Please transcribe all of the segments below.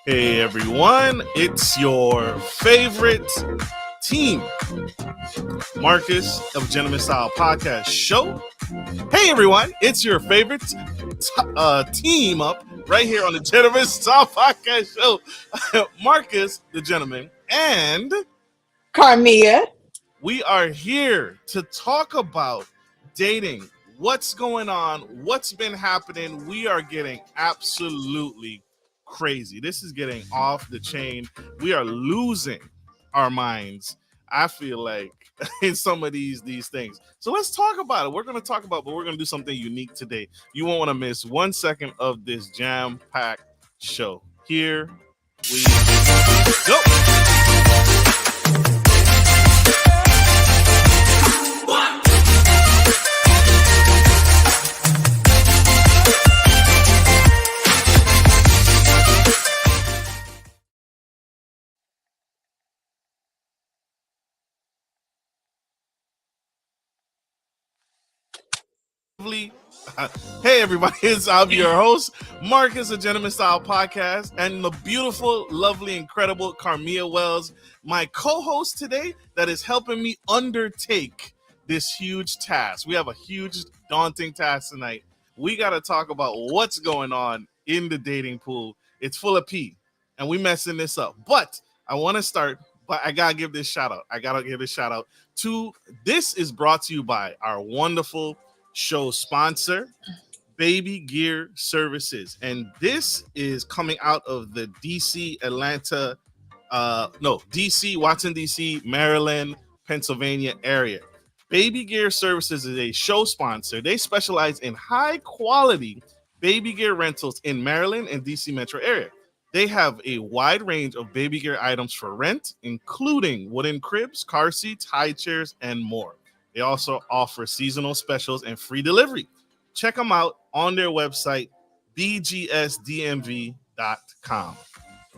Hey everyone, it's your favorite team, Marcus of Gentleman Style Podcast Show. Hey everyone, it's your favorite team up right here on the Gentleman Style Podcast Show. Marcus, the gentleman, and Karmea. We are here to talk about dating. What's going on? What's been happening? We are getting absolutely crazy. This is getting off the chain. We are losing our minds, I feel like, in some of these things. So let's talk about it. We're going to talk about, but we're going to do something unique today. You won't want to miss 1 second of this jam-packed show. Here we go. Hey everybody, I'm your host, Marcus, a Gentleman Style Podcast, and the beautiful, lovely, incredible Karmea Wells, my co-host today that is helping me undertake this huge task. We have a huge, daunting task tonight. We got to talk about what's going on in the dating pool. It's full of pee, and we messing this up. But I want to start, but I got to give this shout out. This is brought to you by our wonderful show sponsor, Baby Gear Services, and this is coming out of the Washington DC, Maryland, Pennsylvania area. Baby Gear Services is a show sponsor. They specialize in high quality baby gear rentals in Maryland and DC metro area. They have a wide range of baby gear items for rent, including wooden cribs, car seats, high chairs, and more. They also offer seasonal specials and free delivery. Check them out on their website, bgsdmv.com.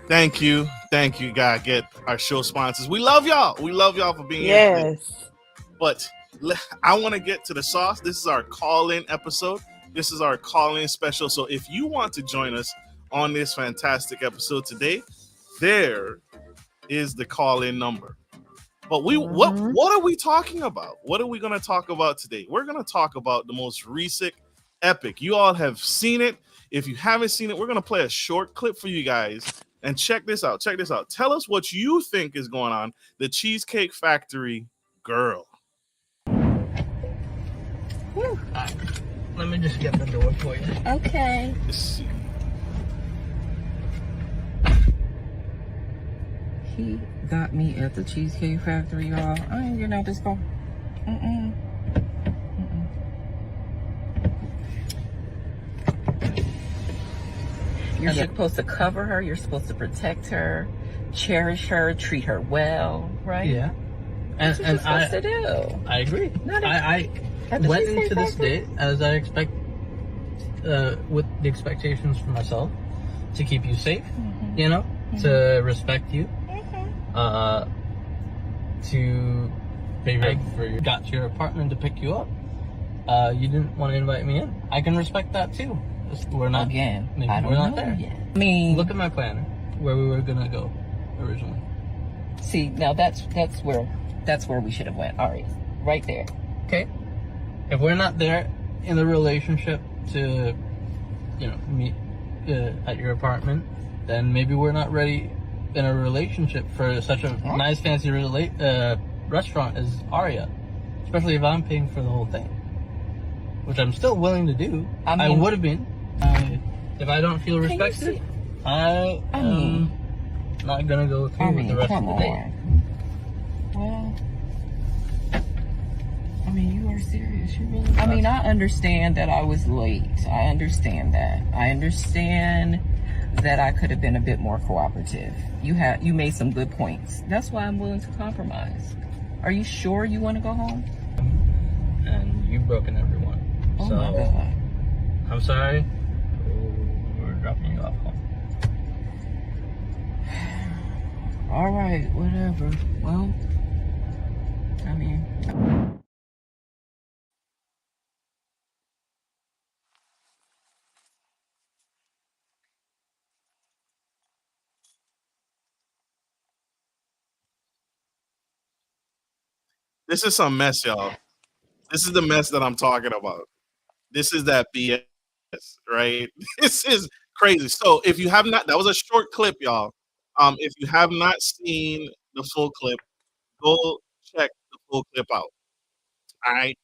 Thank you. God, get our show sponsors. We love y'all. For being here. But I want to get to the sauce. This is our call-in episode. This is our call-in special. So if you want to join us on this fantastic episode today, there is the call-in number. But what are we talking about? What are we going to talk about today? We're going to talk about the most recent epic. You all have seen it. If you haven't seen it, we're going to play a short clip for you guys. And check this out. Tell us what you think is going on. The Cheesecake Factory girl. Let me just get the door for you. Okay. Let's see. He got me at the Cheesecake Factory, y'all. I ain't getting out this car. You're supposed to cover her. You're supposed to protect her, cherish her, treat her well, right? Yeah. That's what you're supposed to do. I agree. I went into this date as I expect, with the expectations for myself, to keep you safe, to respect you. To maybe got to your apartment to pick you up. You didn't want to invite me in. I can respect that too. We're not again. Maybe we're not there yet. I mean, look at my planner where we were gonna go originally. See, now that's where we should have went. All right there. Okay. If we're not there in the relationship to, meet at your apartment, then maybe we're not ready in a relationship for such a nice fancy restaurant as Aria, especially if I'm paying for the whole thing, which I'm still willing to do. I would have been if I don't feel respected. I am not gonna go through with the rest of the day. Well, you are serious. You really. I understand that I was late. I understand that. I understand that I could have been a bit more cooperative. You made some good points. That's why I'm willing to compromise. Are you sure you want to go home? And you've broken everyone. Oh my God. I'm sorry. We're dropping you off home. All right, whatever. Well, This is some mess, y'all. This is the mess that I'm talking about. This is that BS, right? This is crazy. So if you have not, that was a short clip, y'all. If you have not seen the full clip, go check the full clip out. All right.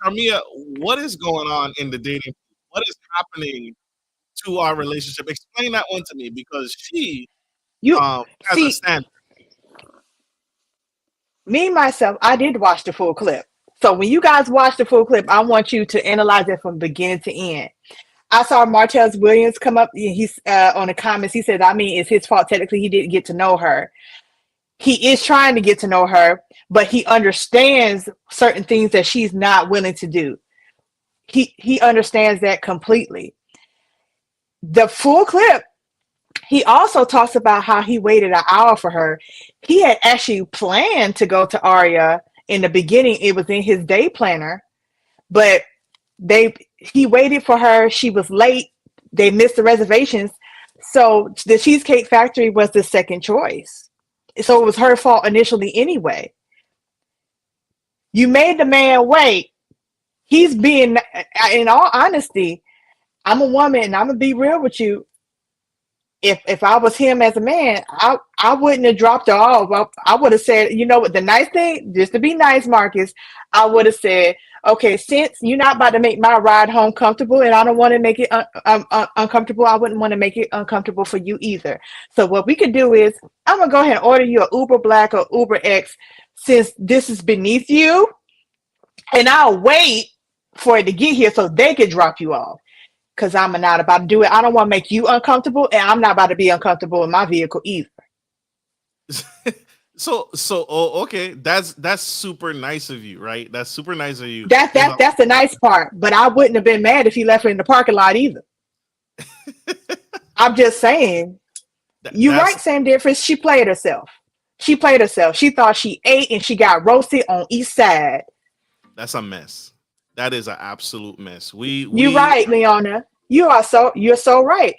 Karmea, what is going on in the dating? What is happening to our relationship? Explain that one to me because she You has a see, standard. me myself, I did watch the full clip. So when you guys watch the full clip, I want you to analyze it from beginning to end. I saw Martez Williams come up. He's on the comments. He said, I mean, it's his fault. Technically, he didn't get to know her. He is trying to get to know her, but he understands certain things that she's not willing to do. He understands that completely. The full clip, he also talks about how he waited an hour for her. He had actually planned to go to Aria in the beginning. It was in his day planner, but he waited for her. She was late. They missed the reservations. So the Cheesecake Factory was the second choice. So it was her fault initially anyway. You made the man wait. He's being, in all honesty, I'm a woman and I'm going to be real with you. If I was him as a man, I wouldn't have dropped her off. I would have said, you know what, the nice thing, just to be nice, Marcus, I would have said, okay, since you're not about to make my ride home comfortable and I don't want to make it uncomfortable, I wouldn't want to make it uncomfortable for you either. So what we could do is, I'm going to go ahead and order you an Uber Black or Uber X since this is beneath you, and I'll wait for it to get here so they can drop you off. Because I'm not about to do it. I don't want to make you uncomfortable, and I'm not about to be uncomfortable in my vehicle either. Okay, that's super nice of you, right? That's super nice of you. That's the nice part. But I wouldn't have been mad if he left her in the parking lot either. I'm just saying. You're right, same difference. She played herself. She thought she ate and she got roasted on each side. That's a mess. That is an absolute mess. You're right, Leona. You're so right.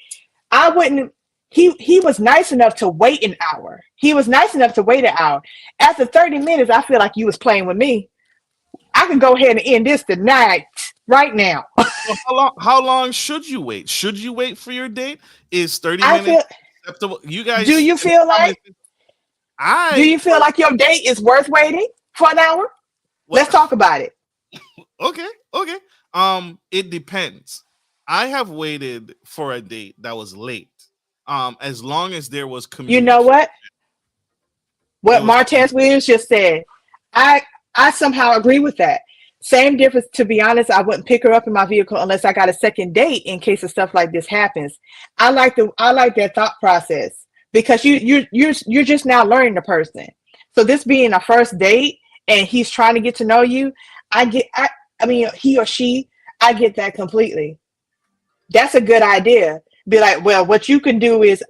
I wouldn't. He was nice enough to wait an hour. After 30 minutes, I feel like you was playing with me. I can go ahead and end this tonight, right now. Well, how long should you wait? Should you wait for your date? Is 30 minutes acceptable? You guys, do you feel like your date is worth waiting for an hour? Let's talk about it. Okay. It depends. I have waited for a date that was late. As long as there was communication. You know what? What Martez Williams just said, I somehow agree with that. Same difference. To be honest, I wouldn't pick her up in my vehicle unless I got a second date in case of stuff like this happens. I like that thought process because you're just now learning the person. So this being a first date and he's trying to get to know you, I mean, he or she, I get that completely. That's a good idea. Be like, well, what you can do is,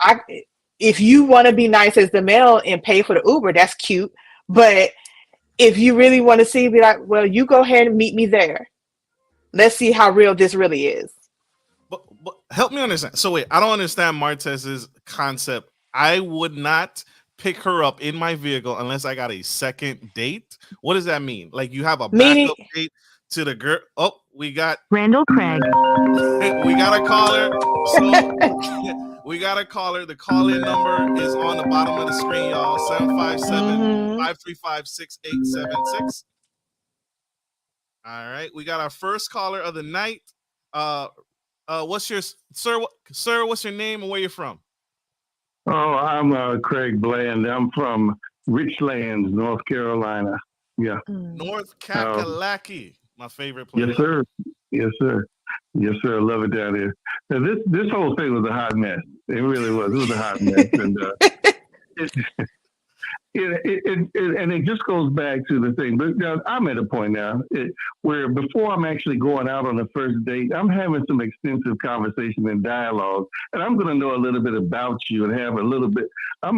if you want to be nice as the male and pay for the Uber, that's cute. But if you really want to see, be like, well, you go ahead and meet me there. Let's see how real this really is. But help me understand. So wait, I don't understand Martez's concept. I would not pick her up in my vehicle unless I got a second date. What does that mean? Like you have a backup date to the girl. Oh, we got Randall Craig. We got a caller. So we got a caller. The call-in number is on the bottom of the screen, y'all. 757-535-6876. All right. We got our first caller of the night. What's your sir, what's your name and where you're from? Oh, I'm Craig Bland. I'm from Richlands, North Carolina. Yeah. North Kakalaki, my favorite place. Yes, sir. Yes, sir. Yes, sir. I love it down there. Now, this whole thing was a hot mess. It really was. It was a hot mess. And it just goes back to the thing. But now, I'm at a point now where before I'm actually going out on the first date, I'm having some extensive conversation and dialogue. And I'm going to know a little bit about you and I'm going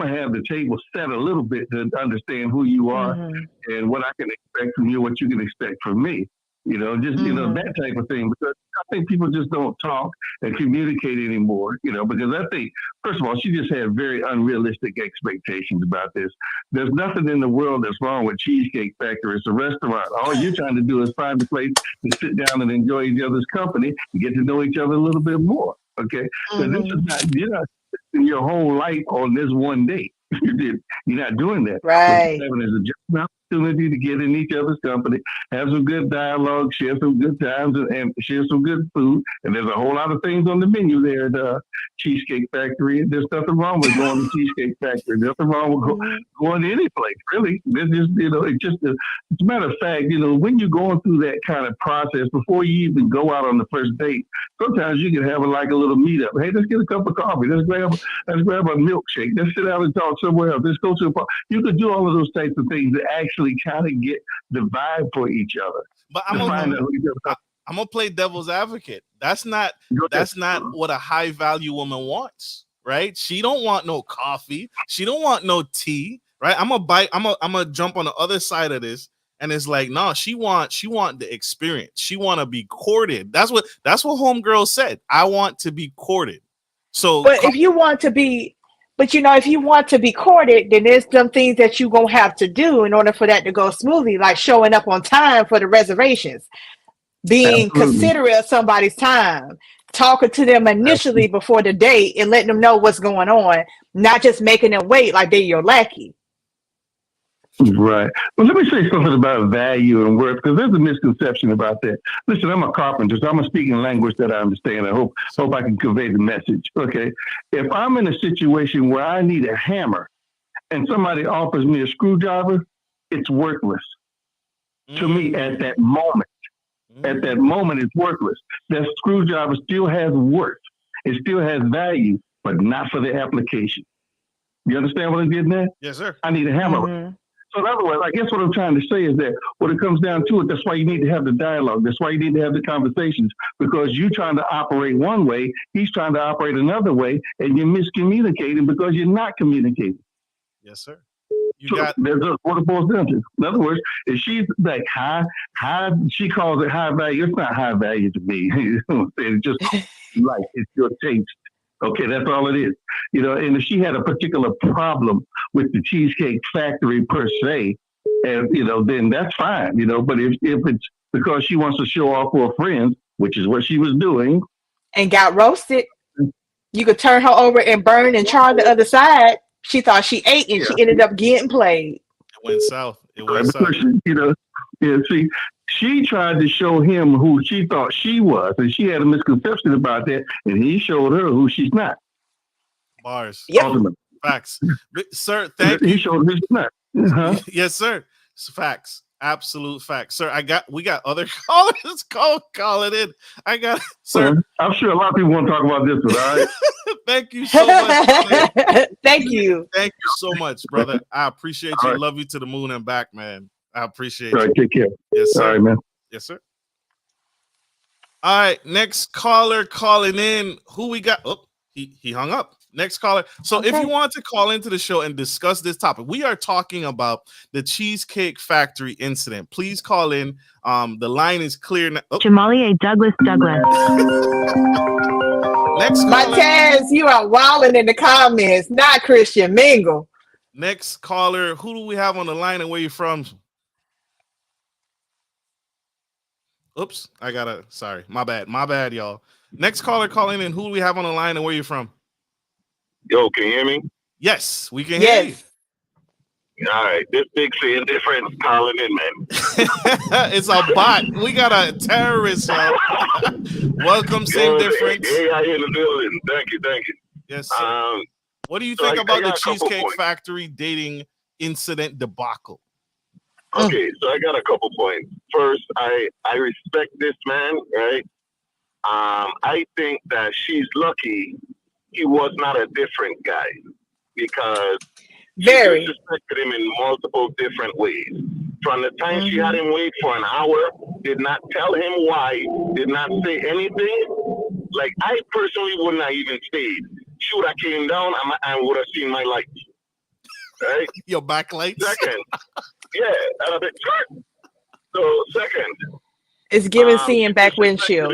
to have the table set a little bit to understand who you are and what I can expect from you, what you can expect from me. You know, just, you know, that type of thing. Because think people just don't talk and communicate anymore, because I think, first of all, she just had very unrealistic expectations about this. There's nothing in the world that's wrong with Cheesecake Factory. It's a restaurant. All you're trying to do is find a place to sit down and enjoy each other's company and get to know each other a little bit more. Okay. So this is not, you're not spending your whole life on this one date. You're not doing that. Right. What you're having is just an opportunity to get in each other's company, have some good dialogue, share some good times, and share some good food. And there's a whole lot of things on the menu there at Cheesecake Factory. There's nothing wrong with going to Cheesecake Factory. There's nothing wrong with going to any place, really. There's just, it's just as a matter of fact, when you're going through that kind of process, before you even go out on the first date, sometimes you can have a little meetup. Hey, let's get a cup of coffee. Let's grab a milkshake. Let's sit down and talk somewhere else. Let's go to a park. You could do all of those types of things to actually kind of get the vibe for each other. But I'm gonna play devil's advocate. That's not what a high value woman wants, right? She don't want no coffee. She don't want no tea, right? I'm gonna jump on the other side of this. And it's like, no, she want the experience. She want to be courted. That's what homegirl said. I want to be courted. So, but if you want to be courted, then there's some things that you're going to have to do in order for that to go smoothly, like showing up on time for the reservations, being considerate of somebody's time, talking to them initially before the date and letting them know what's going on, not just making them wait like they're your lackey. Right. Well, let me say something about value and worth, because there's a misconception about that. Listen, I'm a carpenter, so I'm speaking language that I understand. I hope I can convey the message. Okay. If I'm in a situation where I need a hammer and somebody offers me a screwdriver, it's worthless to me at that moment. At that moment, it's worthless. That screwdriver still has worth. It still has value, but not for the application. You understand what I'm getting at? Yes, sir. I need a hammer. So in other words, I guess what I'm trying to say is that when it comes down to it, that's why you need to have the dialogue. That's why you need to have the conversations, because you're trying to operate one way, he's trying to operate another way, and you're miscommunicating because you're not communicating. Yes, sir. There's what it boils down to. In other words, if she's like high, she calls it high value. It's not high value to me. It's just like it's your taste. Okay, that's all it is. And if she had a particular problem with the Cheesecake Factory per se, and then that's fine. But if it's because she wants to show off for her friends, which is what she was doing, and got roasted, you could turn her over and burn and char the other side. She thought she ate, and she ended up getting played. It went south. See, she tried to show him who she thought she was, and she had a misconception about that, and he showed her who she's not. Bars. Yep. Facts. Sir, thank you. He showed her who she's not. Yes, sir. Facts. Absolute facts. Sir, we got other callers calling in. Sir. I'm sure a lot of people want to talk about this one, all right? Thank you so much. Thank you. Thank you so much, brother. I appreciate you. Right. Love you to the moon and back, man. I appreciate you. All right, take care. Yes, sir. All right, man. Yes, sir. All right, next caller calling in. Who we got? Oh, he hung up. Next caller. So if you want to call into the show and discuss this topic, we are talking about the Cheesecake Factory incident. Please call in. The line is clear now. Oh. Jamalier Douglas. Next caller. Martez, you are wilding in the comments, not Christian Mingle. Next caller. Who do we have on the line and where you from? Oops, sorry, my bad, y'all. Next caller calling in. Who do we have on the line and where you from? Yo, can you hear me? Yes, we can hear you. All right, this big C indifference calling in, man. It's a bot. We got a terrorist. Welcome, Sin Difference. Hey, I in the building. Thank you. Yes, sir. What do you think about the Cheesecake Factory dating incident debacle? Okay, so I got a couple points. First, I respect this man, right? I think that she's lucky he was not a different guy, because she disrespected him in multiple different ways. From the time she had him wait for an hour, did not tell him why, did not say anything. Like, I personally would not even stayed. She would have came down and would have seen my lights. Right? Your backlights? Second. Yeah, and I've been So second. It's giving seeing back windshield.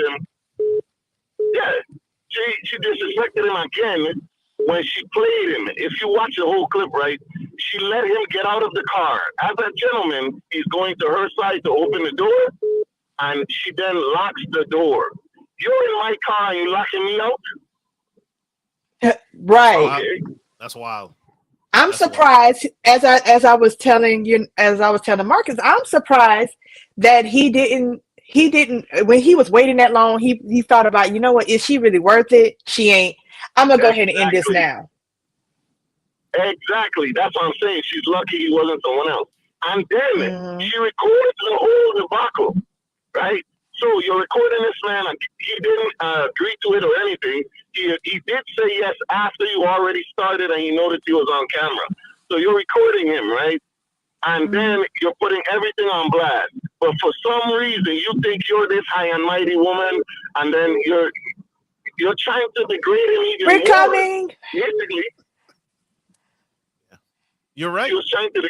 she disrespected him again when she played him. If you watch the whole clip, right, she let him get out of the car. As a gentleman, he's going to her side to open the door, and she then locks the door. You're in my car and you're locking me out? Right. Okay. That's wild. I'm surprised, as I was telling Marcus, I'm surprised that he didn't when he was waiting that long, he thought about, you know what, is she really worth it? She ain't. I'm gonna go ahead and end this now. Exactly. That's what I'm saying. She's lucky he wasn't someone else. And then she recorded the whole debacle, right? So you're recording this man, and he didn't agree to it or anything. He did say yes after you already started and you noticed he was on camera. So you're recording him, right? And then you're putting everything on blast. But for some reason, you think you're this high and mighty woman, and then you're trying to degrade him even more. We're coming. Basically, you're right. She was trying to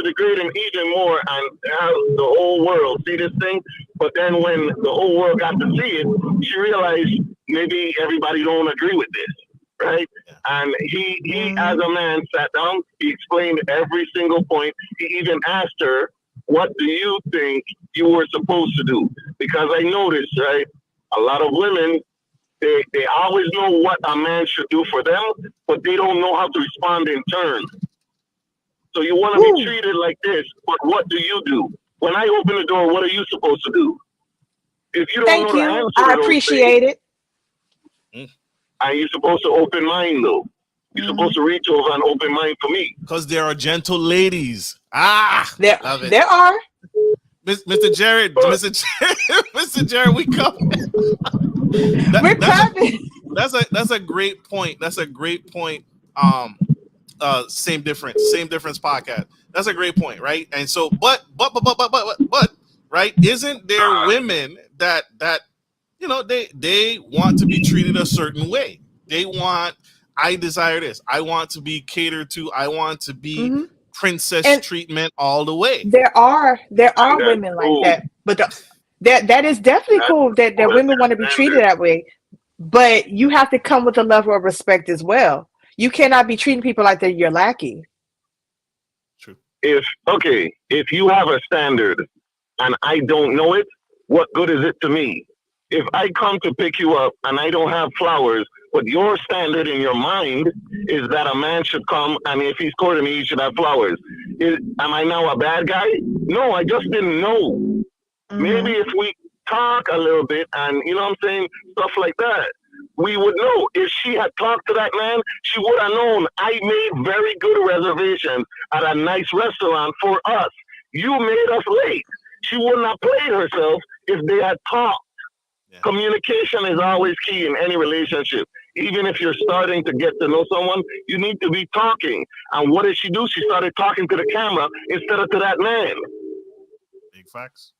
degrade him even more and have the whole world see this thing. But then when the whole world got to see it, she realized maybe everybody don't agree with this, right? Yeah. And he as a man sat down, he explained every single point. He even asked her, what do you think you were supposed to do? Because I noticed, right, a lot of women, they always know what a man should do for them, but they don't know how to respond in turn. So you want to be treated like this, but what do you do? When I open the door, what are you supposed to do? If you don't know the answer, I appreciate it. And you're supposed to open mine, though. You're supposed to reach over and open mine for me. Because there are gentle ladies. Love it. There are. Mr. Jared, Mr. Jared, we come. We're coming. That's a great point. That's a great point. Same difference podcast. That's a great point, right? And so, but, right? Isn't there women that you know they want to be treated a certain way? They want. I desire this. I want to be catered to. I want to be princess treatment all the way. There are women like that, but that is definitely cool that women want to be treated that way. But you have to come with a level of respect as well. You cannot be treating people like they're your lackey. True. If you have a standard and I don't know it, what good is it to me? If I come to pick you up and I don't have flowers, but your standard in your mind is that a man should come and if he's courting me, he should have flowers. Am I now a bad guy? No, I just didn't know. Maybe if we talk a little bit and, you know what I'm saying, stuff like that, we would know. If she had talked to that man, she would have known I made very good reservations at a nice restaurant for us. You made us late. She wouldn't have played herself if they had talked. Yeah. Communication is always key in any relationship. Even if you're starting to get to know someone, you need to be talking. And what did she do? She started talking to the camera instead of to that man. Big facts.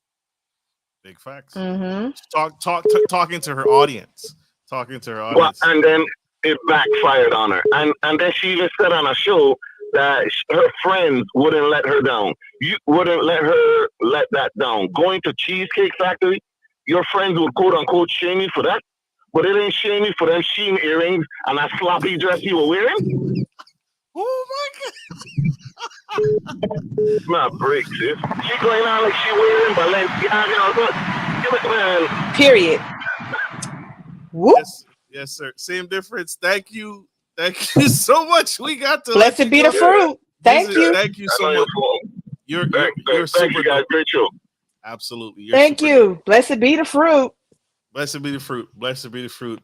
Big facts. Talking to her audience. Talking to her audience. Well, and then it backfired on her. And then she even said on a show that her friends wouldn't let her down. You wouldn't let her let that down. Going to Cheesecake Factory, your friends would quote unquote shame you for that. But it ain't shame you for them sheen earrings and that sloppy dress you were wearing. Oh my God. Not breaks, sis. She going on like she wearing Balenciaga. Period. Yes, sir. Same difference. Thank you so much. We got to blessed be the fruit. Thank you so much. You're super guys. Great show. Absolutely. Thank you. Blessed be the fruit. Blessed be the fruit. Blessed be the fruit.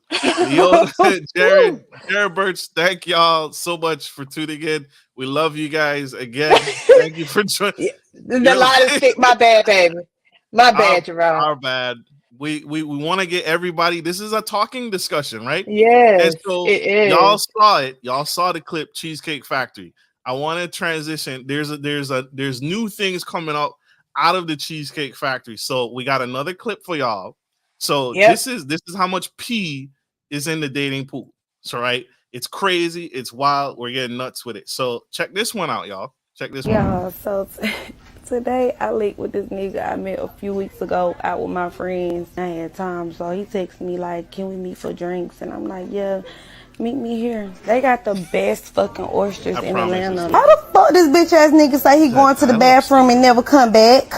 Jared Birch, thank y'all so much for tuning in. We love you guys again. Thank you for joining. The line is thick. My bad, baby. My bad, Jerome. Our bad. We want to get everybody. This is a talking discussion, right? Yes. And so it is. Y'all saw it. Y'all saw the clip Cheesecake Factory. I want to transition. There's new things coming up out of the Cheesecake Factory. So we got another clip for y'all. So this is how much pee is in the dating pool. So right, it's crazy, it's wild. We're getting nuts with it. So check this one out, y'all. Check this one. Yeah. So today I linked with this nigga I met a few weeks ago out with my friends. I had time, so he texted me like, can we meet for drinks? And I'm like, yeah, meet me here. They got the best fucking oysters in Atlanta. How the fuck this bitch ass nigga say he going to the bathroom and never come back?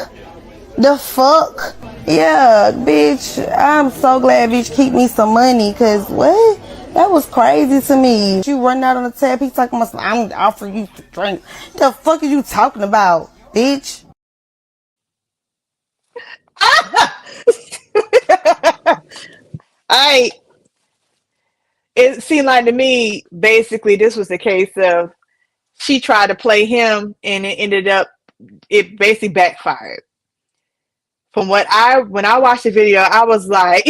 The fuck? Yeah, bitch, I'm so glad bitch keep me some money, cause what? That was crazy to me. You running out on the tab, he talking about I'm offering you to drink. The fuck are you talking about, bitch? It seemed like to me, basically, this was the case of she tried to play him and it ended up, it basically backfired. When I watched the video, I was like,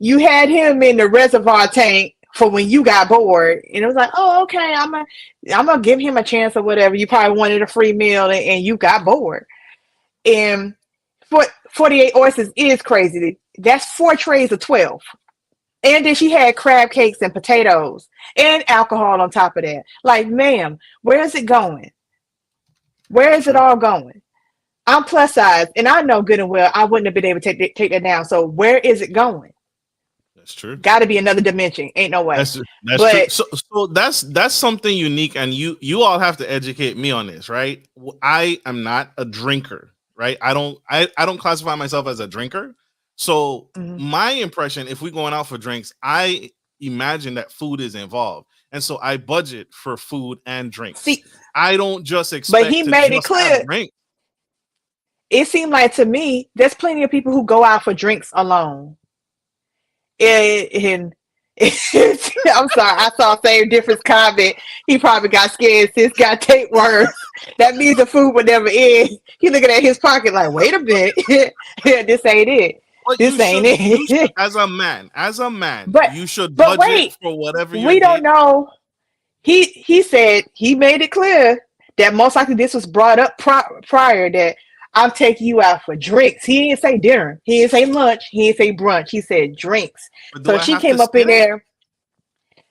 you had him in the reservoir tank for when you got bored, and it was like, oh, okay, I'm gonna give him a chance or whatever. You probably wanted a free meal and you got bored. And 48 oysters is crazy. That's 4 trays of 12. And then she had crab cakes and potatoes and alcohol on top of that. Like, ma'am, where is it going? Where is it all going? I'm plus size, and I know good and well I wouldn't have been able to take that down. So where is it going? That's true. Got to be another dimension. Ain't no way. That's true. So that's something unique, and you all have to educate me on this, right? I am not a drinker, right? I don't classify myself as a drinker. So my impression, if we're going out for drinks, I imagine that food is involved, and so I budget for food and drinks. See, I don't just expect. But he made it clear. It seemed like to me, there's plenty of people who go out for drinks alone. And I'm sorry, I saw same difference comment. He probably got scared since got take words. That means the food would never end. He looking at his pocket like, wait a minute, this ain't it. But this ain't it. As a man, but, you should budget for whatever you. We don't know. He said he made it clear that most likely this was brought up prior that I'm taking you out for drinks. He didn't say dinner. He didn't say lunch. He didn't say brunch. He said drinks. So she came up in there.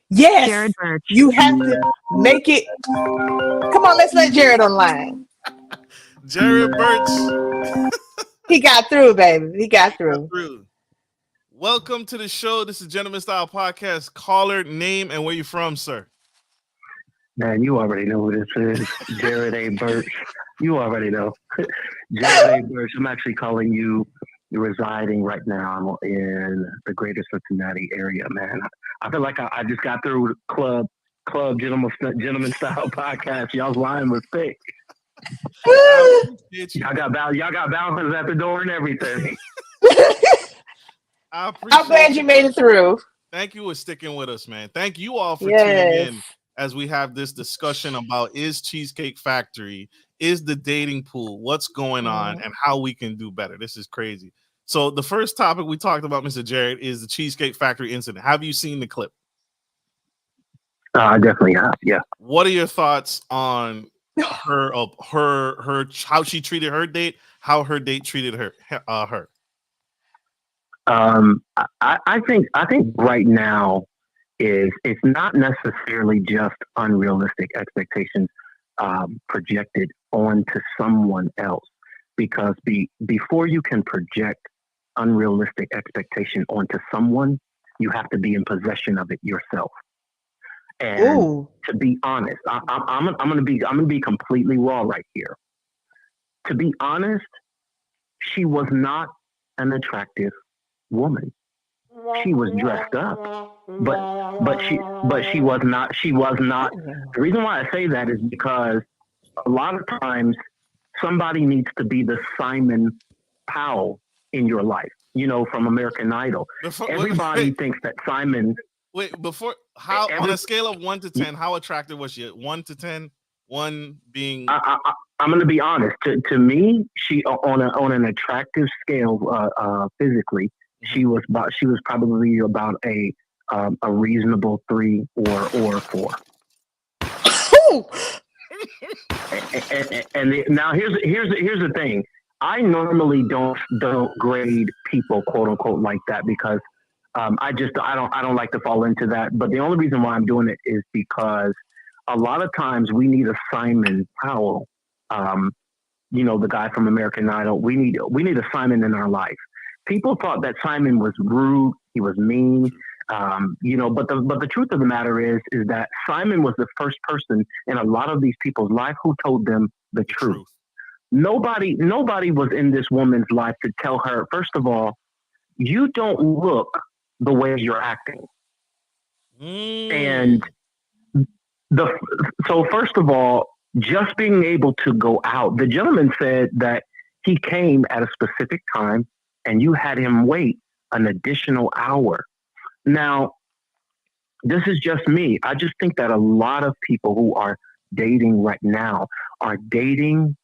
Yes, you have to make it. Come on, let's let Jared online. Jared Birch. He got through, baby. He got through. Welcome to the show. This is Gentleman Style Podcast. Caller, name, and where you from, sir? Man, you already know who this is. Jared A. Birch. You already know. Jared A. Birch. I'm actually calling you residing right now in the greater Cincinnati area, man. I feel like I just got through Club Gentleman Style Podcast. Y'all's line was thick. Y'all got bouncers at the door and everything. I'm glad you made it through. Thank you for sticking with us, man. Thank you all for tuning in as we have this discussion about is Cheesecake Factory, is the dating pool, what's going on, and how we can do better. This is crazy. So the first topic we talked about, Mr. Jared, is the Cheesecake Factory incident. Have you seen the clip? I definitely have, yeah. What are your thoughts on her how she treated her date, how her date treated her? I think right now it's not necessarily just unrealistic expectations projected onto someone else, because before you can project unrealistic expectation onto someone, you have to be in possession of it yourself. And to be honest, I'm gonna be completely raw right here. To be honest, she was not an attractive woman. She was dressed up, but she was not. The reason why I say that is because a lot of times somebody needs to be the Simon Cowell in your life. You know, from American Idol. Everybody thinks that Simon. On a scale of 1 to 10, how attractive was she? 1 to 10, 1 being. I'm going to be honest. To me, she on an attractive scale, physically, she was probably about a reasonable 3 or 4. and now here's the thing. I normally don't grade people, quote unquote, like that, because I don't like to fall into that. But the only reason why I'm doing it is because a lot of times we need a Simon Cowell the guy from American Idol. We need a Simon in our life. People thought that Simon was rude. He was mean. But the truth of the matter is that Simon was the first person in a lot of these people's life who told them the truth. Nobody was in this woman's life to tell her, first of all, you don't look the way you're acting. And so first of all, just being able to go out, the gentleman said that he came at a specific time and you had him wait an additional hour. Now, this is just me. I just think that a lot of people who are dating right now are dating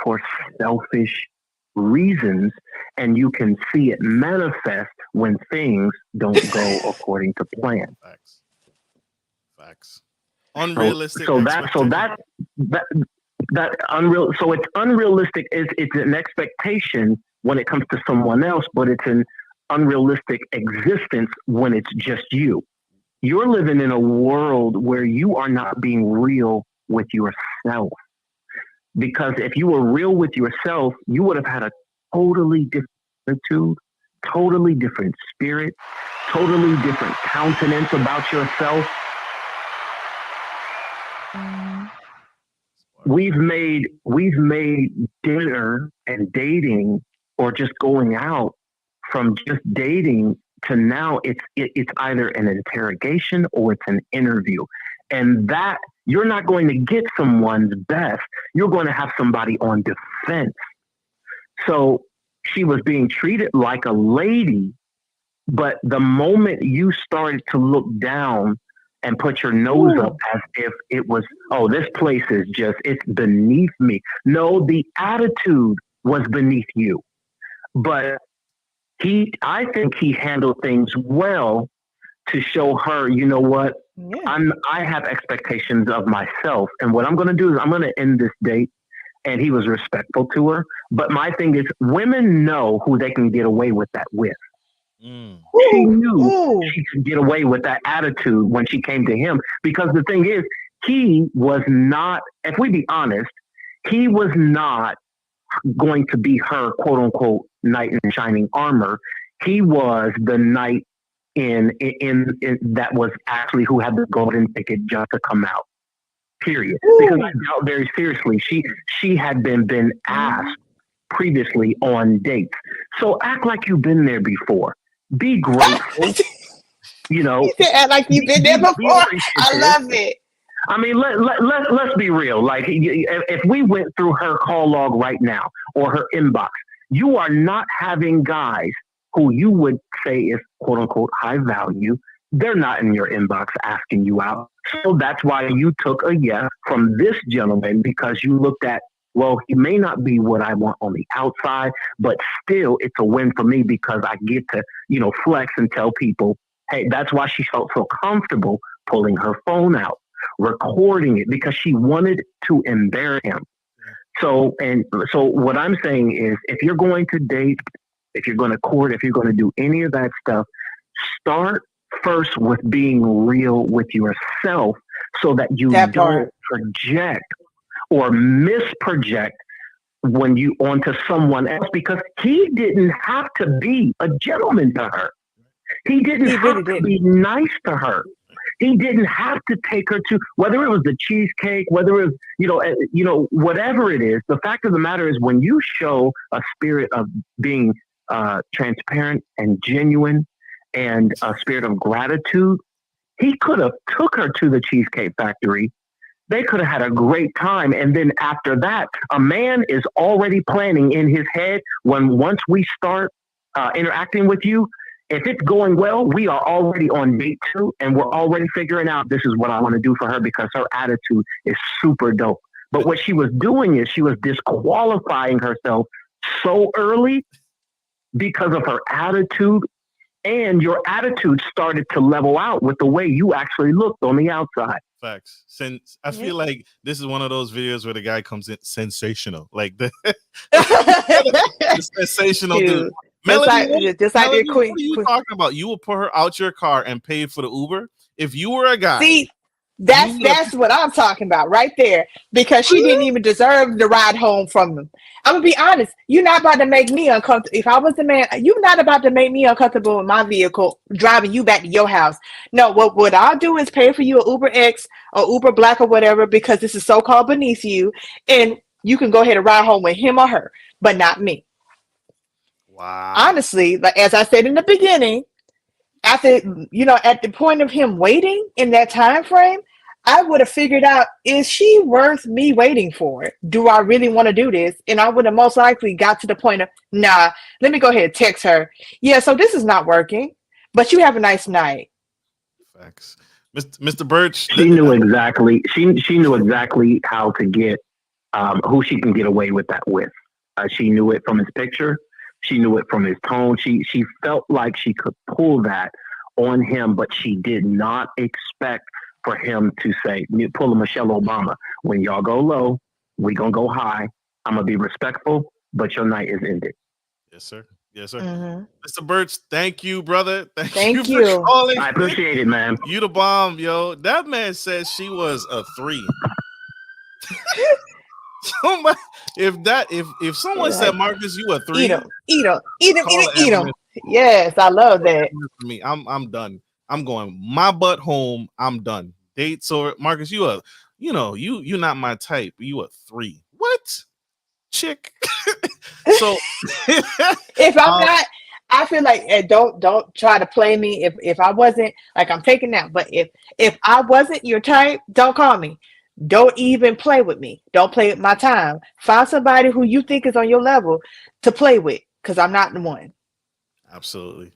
for selfish reasons, and you can see it manifest when things don't go according to plan. Facts. Unrealistic. So it's unrealistic. It's an expectation when it comes to someone else, but it's an unrealistic existence when it's just you. You're living in a world where you are not being real with yourself. Because if you were real with yourself, you would have had a totally different attitude, totally different spirit, totally different countenance about yourself. We've made dinner and dating, or just going out, from just dating to now it's either an interrogation or it's an interview. And that you're not going to get someone's best. You're going to have somebody on defense. So she was being treated like a lady, but the moment you started to look down and put your nose up as if it was, oh, this place is just, it's beneath me. No, the attitude was beneath you. But I think he handled things well to show her, you know what, I have expectations of myself. And what I'm going to do is I'm going to end this date. And he was respectful to her. But my thing is, women know who they can get away with that with. She knew she could get away with that attitude when she came to him. Because the thing is, he was not, if we be honest, he was not going to be her quote unquote knight in shining armor. He was the knight in that was actually who had the golden ticket just to come out. Period. Because I doubt very seriously she had been asked previously on dates. So act like you've been there before. Be grateful. Act like you've been there before. I love it. I mean, let's be real. Like, if we went through her call log right now or her inbox, you are not having guys who you would say is quote unquote high value. They're not in your inbox asking you out. So that's why you took a yes from this gentleman, because you looked at, well, he may not be what I want on the outside, but still it's a win for me because I get to, flex and tell people, hey, that's why she felt so comfortable pulling her phone out, recording it, because she wanted to embarrass him. So what I'm saying is, if you're going to date, if you're going to court, if you're going to do any of that stuff, start first with being real with yourself so that you don't project or misproject when you onto someone else, because he didn't have to be a gentleman to her. He didn't have to be nice to her. He didn't have to take her to, whether it was the cheesecake, whether it was, whatever it is. The fact of the matter is, when you show a spirit of being transparent and genuine and a spirit of gratitude, he could have took her to the Cheesecake Factory. They could have had a great time. And then after that, a man is already planning in his head, once we start interacting with you, if it's going well, we are already on date 2 and we're already figuring out this is what I want to do for her because her attitude is super dope. But what she was doing is she was disqualifying herself so early because of her attitude, and your attitude started to level out with the way you actually looked on the outside. Facts. Since I feel like this is one of those videos where the guy comes in sensational, like the sensational dude. Melody, just like Melody, what are you talking about? You will put her out your car and pay for the Uber. If you were a guy, That's what I'm talking about right there. Because she didn't even deserve the ride home from him. I'm gonna be honest. You're not about to make me uncomfortable. If I was the man, you're not about to make me uncomfortable in my vehicle driving you back to your house. No, what I'll do is pay for you an Uber X or Uber Black or whatever, because this is so called beneath you, and you can go ahead and ride home with him or her, but not me. Wow. Honestly, like as I said in the beginning, after at the point of him waiting in that time frame, I would have figured out, is she worth me waiting for? Do I really want to do this? And I would have most likely got to the point of, nah, let me go ahead and text her. Yeah, so this is not working, but you have a nice night. Facts. Mr. Birch. She knew exactly. She knew exactly how to get who she can get away with that with. She knew it from his picture. She knew it from his tone. She felt like she could pull that on him, but she did not expect for him to say, pull a Michelle Obama. When y'all go low, we gonna go high. I'm gonna be respectful, but your night is ended. Yes, sir. Yes, sir. Mm-hmm. Mr. Birch, thank you, brother. Thank you for calling. I appreciate it, man. You the bomb, yo. That man says she was a 3. Somebody, if someone said, Marcus, you a 3, eat them. Yes, I love that. For me, I'm done. I'm going my butt home. I'm done. Dates or Marcus, you not my type. You a 3. What? Chick. So if I'm not, I feel like don't try to play me. If I wasn't, like, I'm taking that, but if I wasn't your type, don't call me. Don't even play with me. Don't play with my time. Find somebody who you think is on your level to play with, because I'm not the one. Absolutely.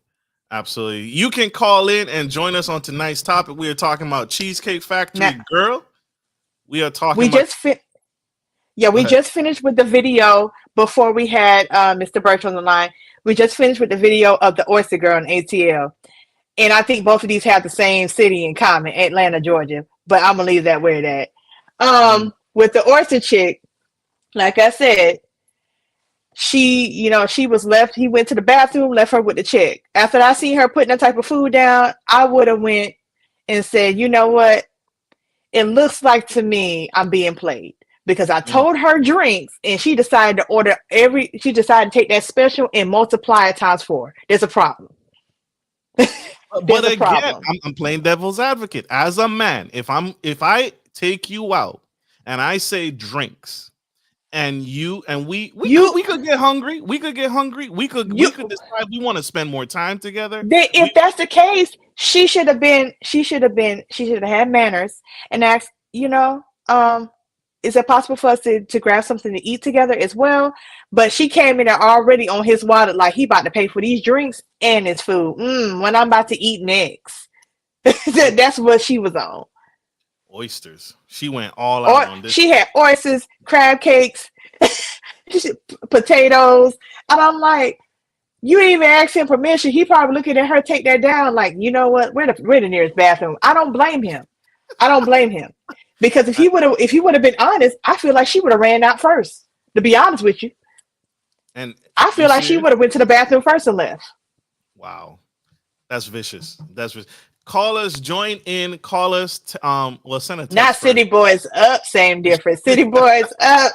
Absolutely. You can call in and join us on tonight's topic. We are talking about Cheesecake Factory Girl. We are talking just finished with the video before we had Mr. Birch on the line. We just finished with the video of the Oyster Girl in ATL. And I think both of these have the same city in common, Atlanta, Georgia. But I'm going to leave that where it at. With the oyster chick, like I said, she was left. He went to the bathroom, left her with the chick. After I seen her putting that type of food down, I would have went and said, you know what? It looks like to me I'm being played, because I told her drinks and she decided to take that special and multiply it times 4. There's a problem. But again, I'm playing devil's advocate. As a man, if I take you out and I say drinks, and we could get hungry. We could decide we want to spend more time together. If that's the case, she should have had manners and asked, is it possible for us to grab something to eat together as well? But she came in there already on his wallet, like he about to pay for these drinks and his food. When I'm about to eat next. That's what she was on. Oysters. She went all out on this. She had oysters, crab cakes, potatoes. And I'm like, you didn't even ask him permission. He probably looking at her take that down like, you know what? Where the nearest bathroom? I don't blame him. Because if he would have been honest, I feel like she would have ran out first, to be honest with you. And I feel like she would have went to the bathroom first and left. Wow. That's vicious. Call us, join in, call us. Send a text. Not City Boys Up, same difference. City Boys Up.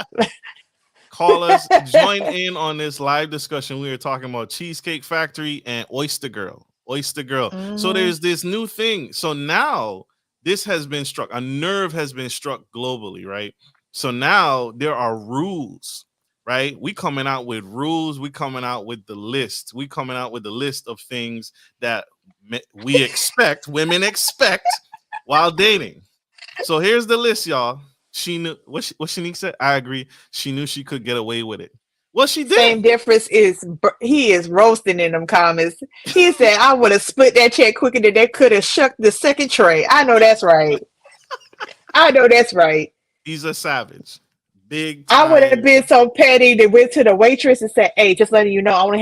Call us, join in on this live discussion. We were talking about Cheesecake Factory and Oyster Girl. Mm-hmm. So there's this new thing. So now this has been struck. A nerve has been struck globally, right? So now there are rules, right? We coming out with rules. We coming out with the list. We coming out with the list of things that we expect, women expect while dating. So here's the list, y'all. She knew what Shanique said. I agree. She knew she could get away with it. Well, she did. Same difference is he is roasting in them comments. He said, I would have split that check quicker than they could have shucked the second tray. I know that's right. He's a savage. Big time. I would have been so petty that went to the waitress and said, hey, just letting you know, I only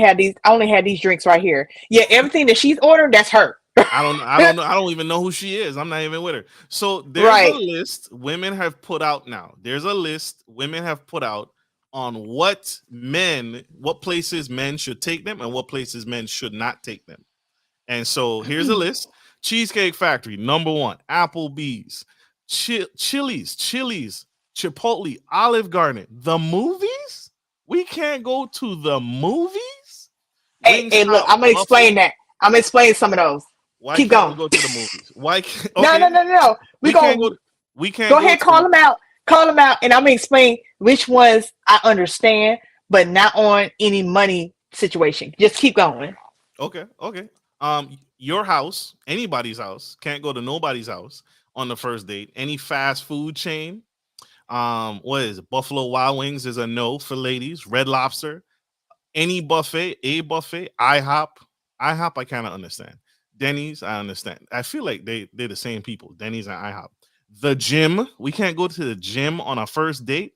had these drinks right here. Yeah, everything that she's ordering, that's her. I don't know. I don't even know who she is. I'm not even with her. So there's a list women have put out now. There's a list women have put out on what places men should take them and what places men should not take them. And so here's a list. Cheesecake Factory, number 1. Applebee's, Chili's, Chipotle, Olive Garden. The movies? We can't go to the movies? Hey, look, I'm gonna explain that. I'm gonna explain some of those. Why Keep can't going. we go to the movies? Why can't, okay. No. We can't go go ahead, to, call them out. Call them out, and I'm gonna explain which ones I understand, but not on any money situation. Just keep going. Okay. Your house, anybody's house, can't go to nobody's house on the first date. Any fast food chain, what is it? Buffalo Wild Wings is a no for ladies. Red Lobster, any buffet, IHOP, I kind of understand. Denny's, I understand. I feel like they're the same people. Denny's and IHOP. The gym, we can't go to the gym on a first date.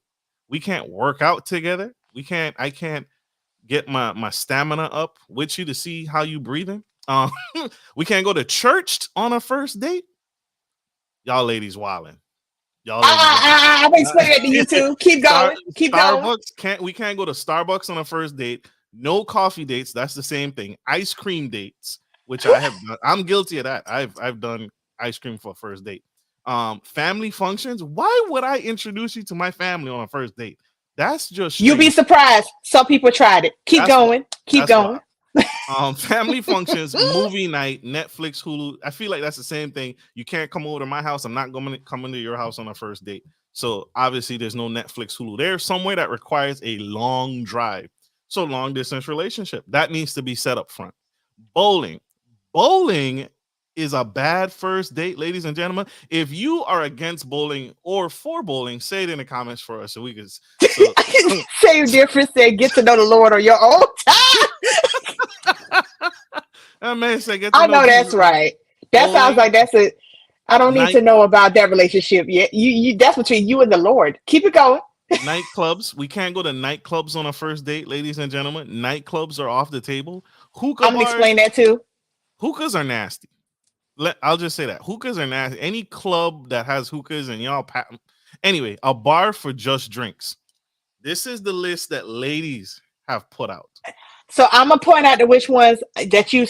We can't work out together. I can't get my stamina up with you to see how you breathing. We can't go to church on a first date. Y'all ladies wilding. I'm explaining it to you too. Keep going. Starbucks, we can't go to Starbucks on a first date. No coffee dates. That's the same thing. Ice cream dates, which I have done. I'm guilty of that. I've done ice cream for a first date. Family functions. Why would I introduce you to my family on a first date? That's just strange. You'll be surprised. Some people tried it. Keep going. Family functions, movie night, Netflix, Hulu. I feel like that's the same thing. You can't come over to my house. I'm not going to come into your house on a first date. So obviously there's no Netflix, Hulu. There's somewhere that requires a long drive. So long distance relationship that needs to be set up front. Bowling is a bad first date, ladies and gentlemen. If you are against bowling or for bowling, say it in the comments for us so we can say your difference. Say get to know the Lord on your own time. That man said, I know that's right. That bowling, sounds like that's it. I don't need to know about that relationship yet. You that's between you and the Lord. Keep it going. Nightclubs. We can't go to nightclubs on a first date, ladies and gentlemen. Nightclubs are off the table. Hookah I'm gonna explain that too. Hookahs are nasty. I'll just say that hookahs are nasty. Any club that has hookahs and y'all anyway, a bar for just drinks. This is the list that ladies have put out. So I'm gonna point out which ones that you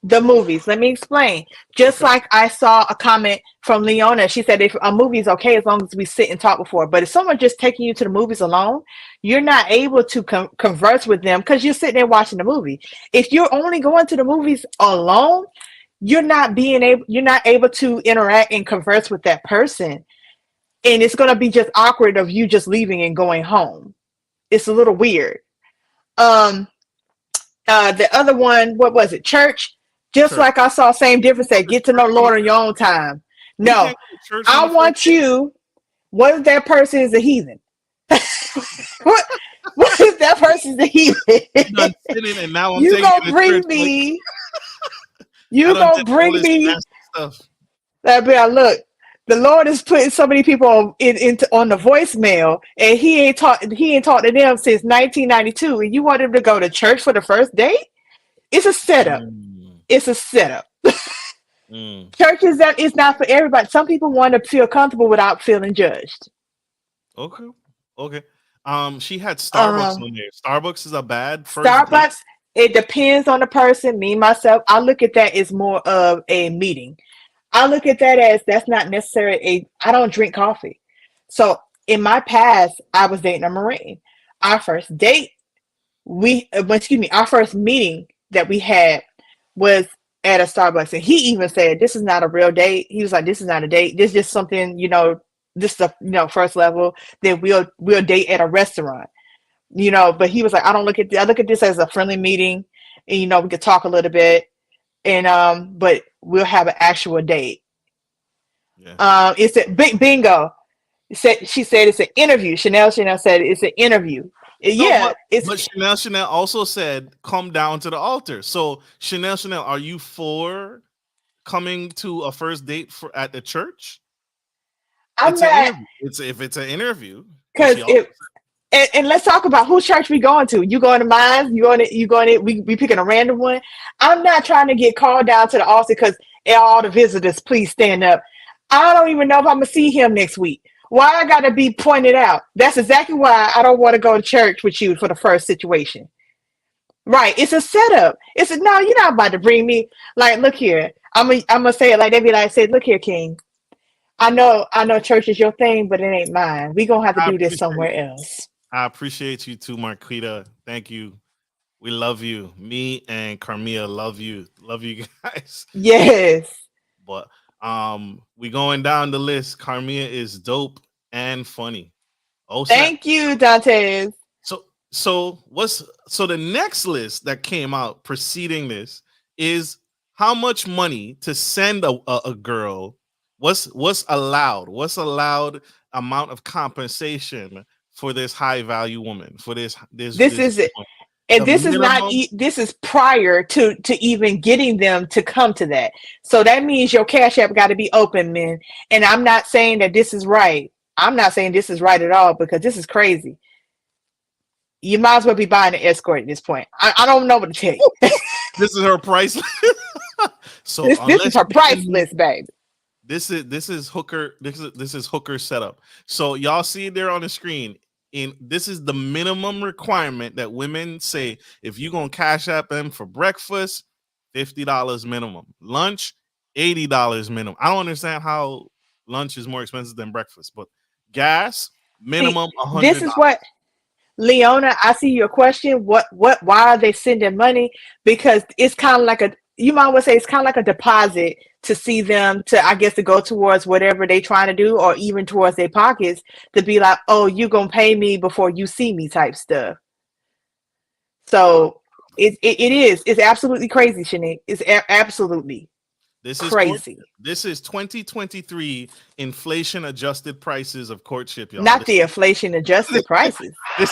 the movies. Let me explain. Just like I saw a comment from Leona, she said if a movie is okay as long as we sit and talk before. But if someone just taking you to the movies alone, you're not able to converse with them because you're sitting there watching the movie. If you're only going to the movies alone, you're not able to interact and converse with that person, and it's gonna be just awkward of you just leaving and going home. It's a little weird. The other one, what was it? Church. Just like I saw, same difference. That get to know the Lord on your own time. No, I want you. What if that person is a heathen? What if that person's a heathen? You gonna bring me? You gonna bring me? That be look. The Lord is putting so many people on the voicemail, and He ain't talked to them since 1992. And you want them to go to church for the first date? It's a setup. It's a setup. Church is not for everybody. Some people want to feel comfortable without feeling judged. Okay. She had Starbucks on there. Starbucks is a bad first Starbucks. Date. It depends on the person. Me myself, I look at that as more of a meeting. I look at that as that's not necessarily I don't drink coffee. So in my past, I was dating a Marine. Our first date, our first meeting that we had was at a Starbucks. And he even said, this is not a real date. He was like, this is not a date. This is just something, this is the first level that we'll date at a restaurant. But he was like, I look at this as a friendly meeting. And, we could talk a little bit. And but we'll have an actual date. Yeah. It's a big bingo. She said it's an interview. Chanel said it's an interview. But Chanel also said come down to the altar. So Chanel, are you for coming to a first date at the church? If it's an interview. Because And let's talk about whose church we going to. You going to mine? You going to we picking a random one. I'm not trying to get called down to the altar because all the visitors, please stand up. I don't even know if I'm gonna see him next week. Why I gotta be pointed out? That's exactly why I don't want to go to church with you for the first situation. Right? It's a setup. No, you're not about to bring me. Like, look here. I'm gonna say it like they be like, say, look here, King. I know church is your thing, but it ain't mine. We gonna have to do this somewhere else. I appreciate you too, Marquita. Thank you. We love you. Me and Karmea love you. Love you guys. Yes. But we going down the list. Karmea is dope and funny. Oh, thank you, Dantes. So the next list that came out preceding this is how much money to send a girl. What's allowed? What's allowed amount of compensation for this high value woman? For this is it. And this is not. This is prior to even getting them to come to that. So that means your Cash App got to be open, man. And I'm not saying that this is right. I'm not saying this is right at all, because this is crazy. You might as well be buying an escort at this point. I don't know what to tell you. This is her price. So this is her price list, baby. This is hooker. This is hooker setup. So y'all see it there on the screen. This is the minimum requirement that women say. If you're gonna Cash App them for breakfast, $50 minimum. Lunch, $80 minimum. I don't understand how lunch is more expensive than breakfast, but gas minimum $100. This is what, Leona, I see your question. Why are they sending money? Because it's kind of like you might well say it's kind of like a deposit to see them to go towards whatever they trying to do, or even towards their pockets, to be like, oh, you gonna pay me before you see me type stuff. So it's absolutely crazy, Shanique. It's absolutely crazy. This is 2023 inflation adjusted prices of courtship, y'all. Not the inflation adjusted prices. This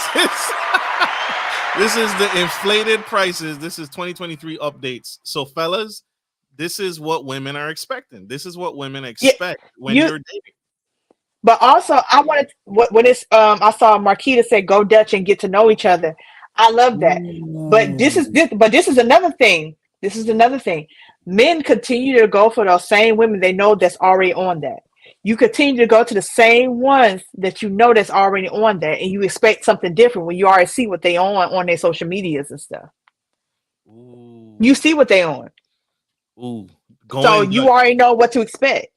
is the inflated prices. This is 2023 updates. So, fellas, this is what women are expecting. This is what women expect when you're dating. But also, I wanted when it's I saw Marquita say go Dutch and get to know each other. I love that. But this is another thing. This is another thing. Men continue to go for those same women they know that's already on that. You continue to go to the same ones that you know that's already on that, and you expect something different when you already see what they on their social medias and stuff. Ooh. You see what they on. Ooh. So you already know what to expect.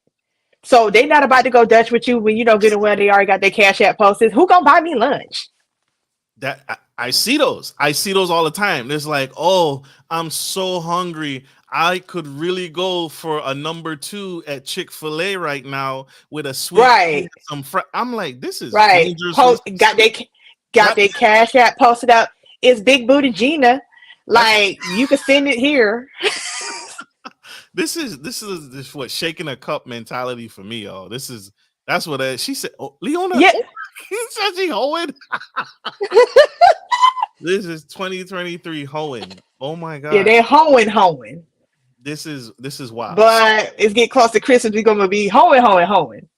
So they're not about to go Dutch with you when you don't get it where they already got their Cash App posted. Who gonna buy me lunch? That I see those. I see those all the time. There's like, oh, I'm so hungry. I could really go for a number 2 at Chick-fil-A right now with a sweet I'm like, this is dangerous. Got their Cash App posted up. It's Big Booty Gina. Like, you can send it here. This is what shaking a cup mentality for me, y'all. That's what she said. Oh, Leona, yeah. He said she hoeing. This is 2023 hoeing. Oh my god. Yeah, they're hoeing. This is wild. But it's getting close to Christmas. We're gonna be hoeing.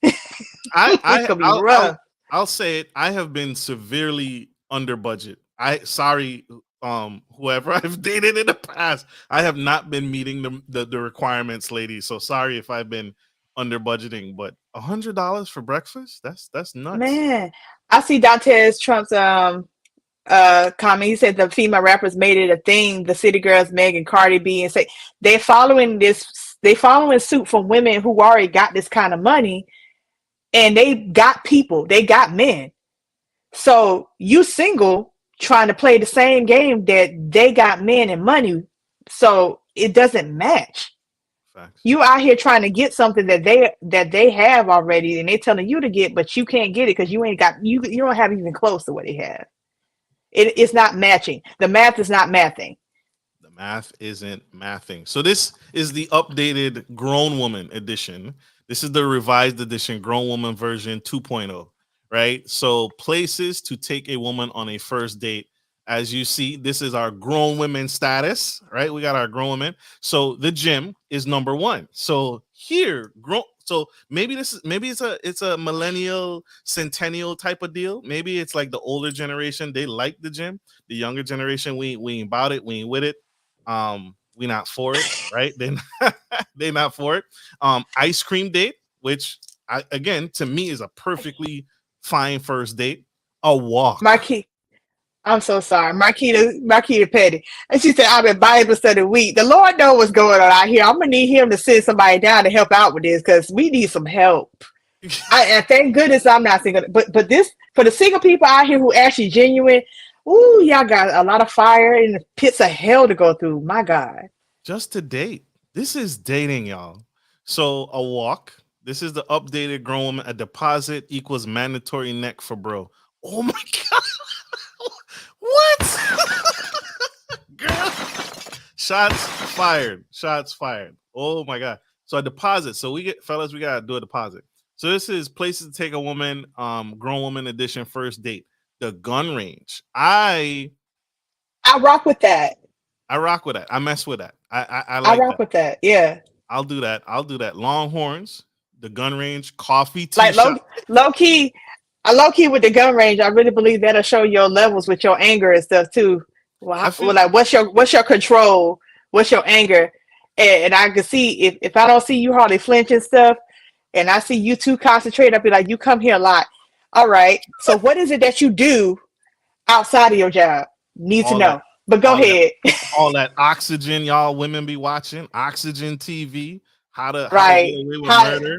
It's gonna be rough. I'll say it. I have been severely under budget. Whoever I've dated in the past, I have not been meeting the requirements, ladies. So sorry if I've been under budgeting, but $100 for breakfast? That's nuts. Man, I see Dantes Trump's comment. He said the female rappers made it a thing. The City Girls, Meg and Cardi B, and say they're following suit from women who already got this kind of money, and they got people, they got men. So you single trying to play the same game that they got men and money, so it doesn't match. Facts. You out here trying to get something that they have already, and they're telling you to get, but you can't get it because you ain't got you don't have even close to what they have. It's not matching. The math is not mathing. The math isn't mathing. So this is the updated grown woman edition. This is the revised edition, grown woman version 2.0, right? So places to take a woman on a first date. As you see, this is our grown women status, right? We got our grown women. So the gym is number 1. So here, so maybe it's a millennial centennial type of deal. Maybe it's like the older generation, they like the gym. The younger generation, we ain't about it, we ain't with it. We not for it, right? They not for it. Ice cream date, which again to me is a perfectly fine first date. A walk. Marquis. I'm so sorry. Marquita Petty. And she said, I've been Bible study week. The Lord knows what's going on out here. I'm going to need him to send somebody down to help out with this because we need some help. I thank goodness I'm not single. But this for the single people out here who actually genuine. Ooh, y'all got a lot of fire and the pits of hell to go through. My God. Just to date. This is dating, y'all. So a walk. This is the updated grown woman. A deposit equals mandatory neck for bro. Oh my God. What? Girl. Shots fired. Shots fired. Oh my God. So a deposit. So we gotta do a deposit. So this is places to take a woman, grown woman edition first date. The gun range. I rock with that. I rock with that. I mess with that. I I like rock that. with that. Yeah. I'll do that. Longhorns, the gun range, coffee, tea Like shop. low key with the gun range, I really believe that'll show your levels with your anger and stuff too. Well, like what's your control? What's your anger? And I can see if I don't see you hardly flinch and stuff, and I see you too concentrate, I'll be like, you come here a lot. All right. So what is it that you do outside of your job? Need to know. But go ahead. All that Oxygen, y'all women be watching. Oxygen TV. How to get away with murder.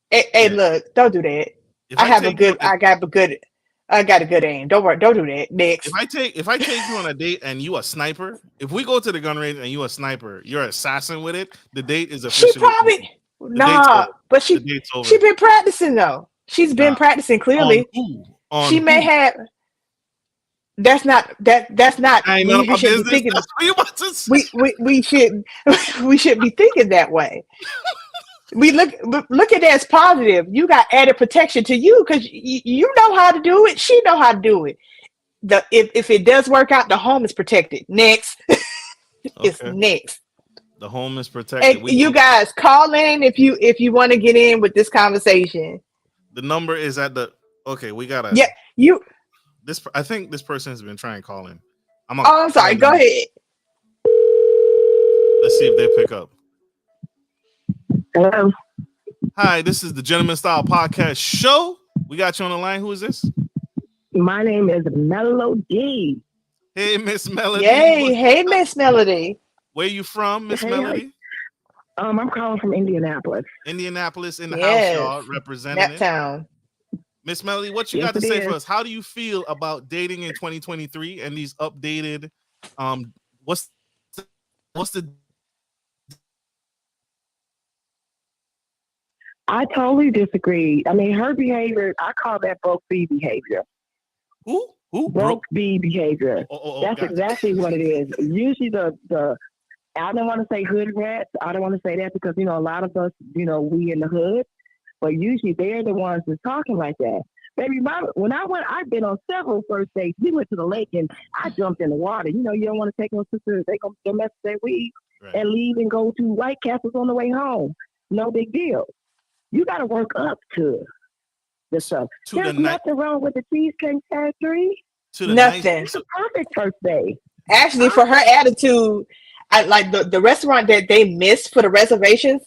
Hey, look, don't do that. I got a good aim. Don't worry, don't do that. Next. If I take you on a date and you a sniper, if we go to the gun range and you a sniper, you're an assassin with it, the date is officially. She probably but she's been practicing though. She's been practicing clearly. She may have. That's not. I know we should be thinking. We should be thinking that way. We look at that as positive. You got added protection to you because you know how to do it. She know how to do it. If it does work out, the home is protected. Next, it's next. The home is protected. Hey, you guys call in if you want to get in with this conversation. The number is at the. Okay, we gotta. Yeah, you. I think this person has been trying calling. I'm sorry. Go ahead. Let's see if they pick up. Hello. Hi, this is the Gentleman Style Podcast Show. We got you on the line. Who is this? My name is Melody. Hey, Miss Melody. Yay. Hey, Miss Melody. Where you from, Miss Melody? I'm calling from Indianapolis. Indianapolis in the house, y'all, representing that town. Miss Melody, what you got to say for us? How do you feel about dating in 2023 and these updated? What's the? I totally disagree. I mean, her behavior, I call that broke B behavior. Who? Broke B behavior. That's exactly what it is. Usually the I don't want to say hood rats. I don't want to say that because, a lot of us, we in the hood. But usually they're the ones that's talking like that. Baby, when I've been on several first dates. We went to the lake and I jumped in the water. You don't want to take no sisters. They go mess their weed and leave and go to White Castles on the way home. No big deal. You got to work up to the stuff. There's nothing wrong with the Cheesecake Factory. Nothing. It's a perfect first day. Actually, for her attitude, I like the restaurant that they missed for the reservations.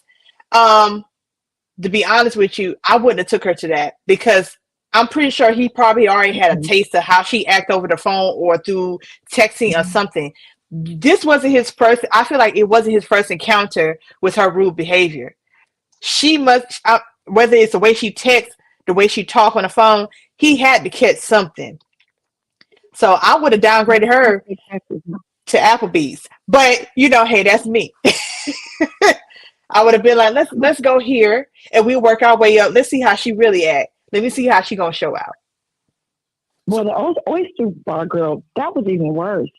To be honest with you, I wouldn't have took her to that because I'm pretty sure he probably already had a taste of how she act over the phone or through texting or something. This wasn't his first. I feel like it wasn't his first encounter with her rude behavior. She must, whether it's the way she texts, the way she talk on the phone, he had to catch something. So I would have downgraded her to Applebee's. But hey, that's me. I would have been like, let's go here and we'll work our way up. Let's see how she really act. Let me see how she gonna show out. Well, the oyster bar girl, that was even worse.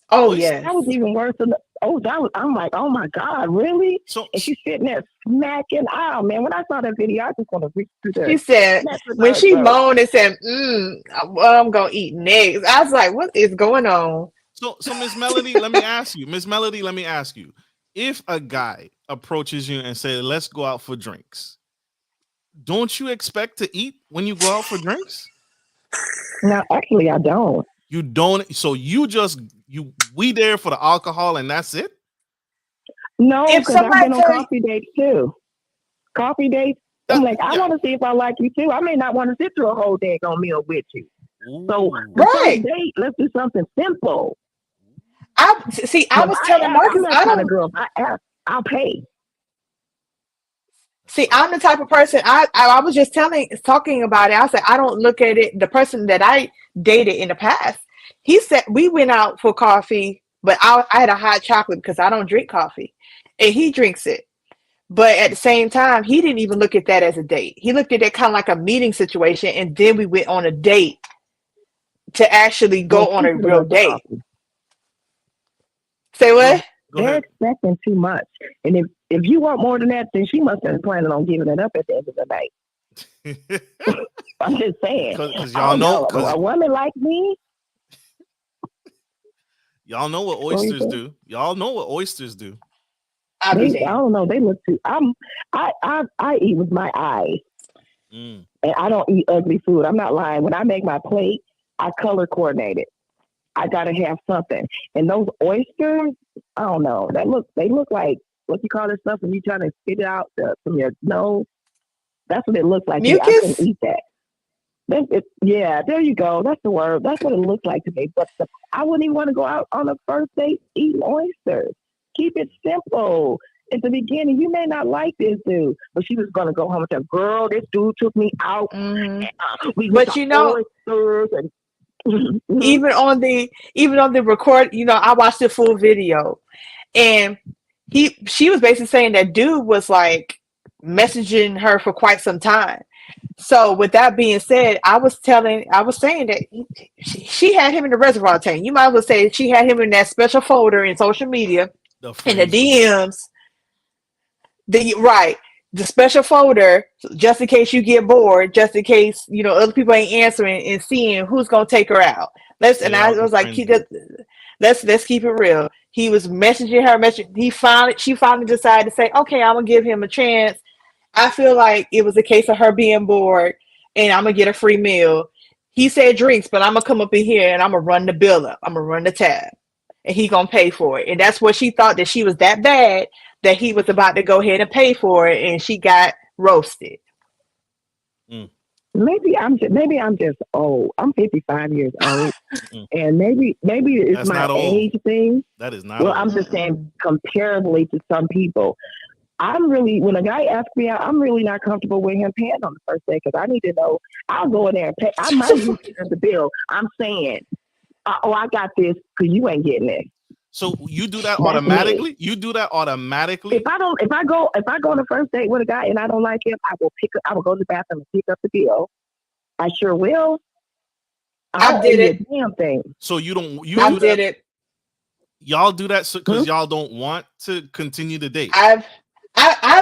Oh yeah, that was even worse than I'm like, oh my God, really? And she's sitting there smacking. Oh man, when I saw that video, I just want to reach through there. She said when she moaned and said, well, I'm gonna eat next. I was like, what is going on? So Miss Melody, let me ask you. If a guy approaches you and says, let's go out for drinks, don't you expect to eat when you go out for drinks? No, actually, I don't. You don't. So we there for the alcohol and that's it? No, because I've been on coffee dates too. Coffee dates. I'm like, I want to see if I like you too. I may not want to sit through a whole day on meal with you. Ooh. So, date, let's do something simple. I was telling Marcus, I'm that kind of girl. I'll pay. See, I'm the type of person. I was just talking about it. I said I don't look at it. The person that I dated in the past, he said we went out for coffee, but I had a hot chocolate because I don't drink coffee, and he drinks it. But at the same time, he didn't even look at that as a date. He looked at it kind of like a meeting situation, and then we went on a date to actually go on a real date. Say what? They're expecting too much, and if you want more than that, then she must have been planning on giving it up at the end of the night. I'm just saying, because y'all know a woman like me. Y'all know what oysters do. Y'all know what oysters do. I don't know. They look too. I eat with my eyes, and I don't eat ugly food. I'm not lying. When I make my plate, I color coordinate it. I gotta have something. And those oysters, I don't know. They look like, what you call this stuff when you trying to spit it out from your nose. That's what it looks like. Mucus? I couldn't eat that. Yeah, there you go. That's the word. That's what it looks like to me. But I wouldn't even want to go out on a first date eating oysters. Keep it simple. At the beginning, you may not like this dude, but she was going to go home and say, girl, this dude took me out. But you know, even on the record, I watched the full video, and she was basically saying that dude was like messaging her for quite some time. So with that being said, I was saying that she had him in the reservoir tank. You might as well say she had him in that special folder in social media, in the DMs. The special folder, just in case you get bored, just in case other people ain't answering, and seeing who's gonna take her out. I was like, let's keep it real. He was messaging her. She finally decided to say, okay, I'm gonna give him a chance. I feel like it was a case of her being bored, and I'm gonna get a free meal. He said drinks, but I'm gonna come up in here and I'm gonna run the bill up. I'm gonna run the tab, and he gonna pay for it. And that's what she thought, that she was that bad that he was about to go ahead and pay for it, and she got roasted. Maybe I'm just old. I'm 55 years old, and maybe it's That's my age thing. That is not. Well, old. I'm just saying, comparatively to some people, when a guy asks me out, I'm really not comfortable with him paying on the first day, because I need to know. I'll go in there and pay. I might use the bill. I'm saying, I got this, because you ain't getting it. So you do that automatically? Me. You do that automatically? If I go on a first date with a guy and I don't like him, I will go to the bathroom and pick up the bill. I sure will. I did it. Damn thing. So you don't. I did it. Y'all do that because y'all don't want to continue the date. I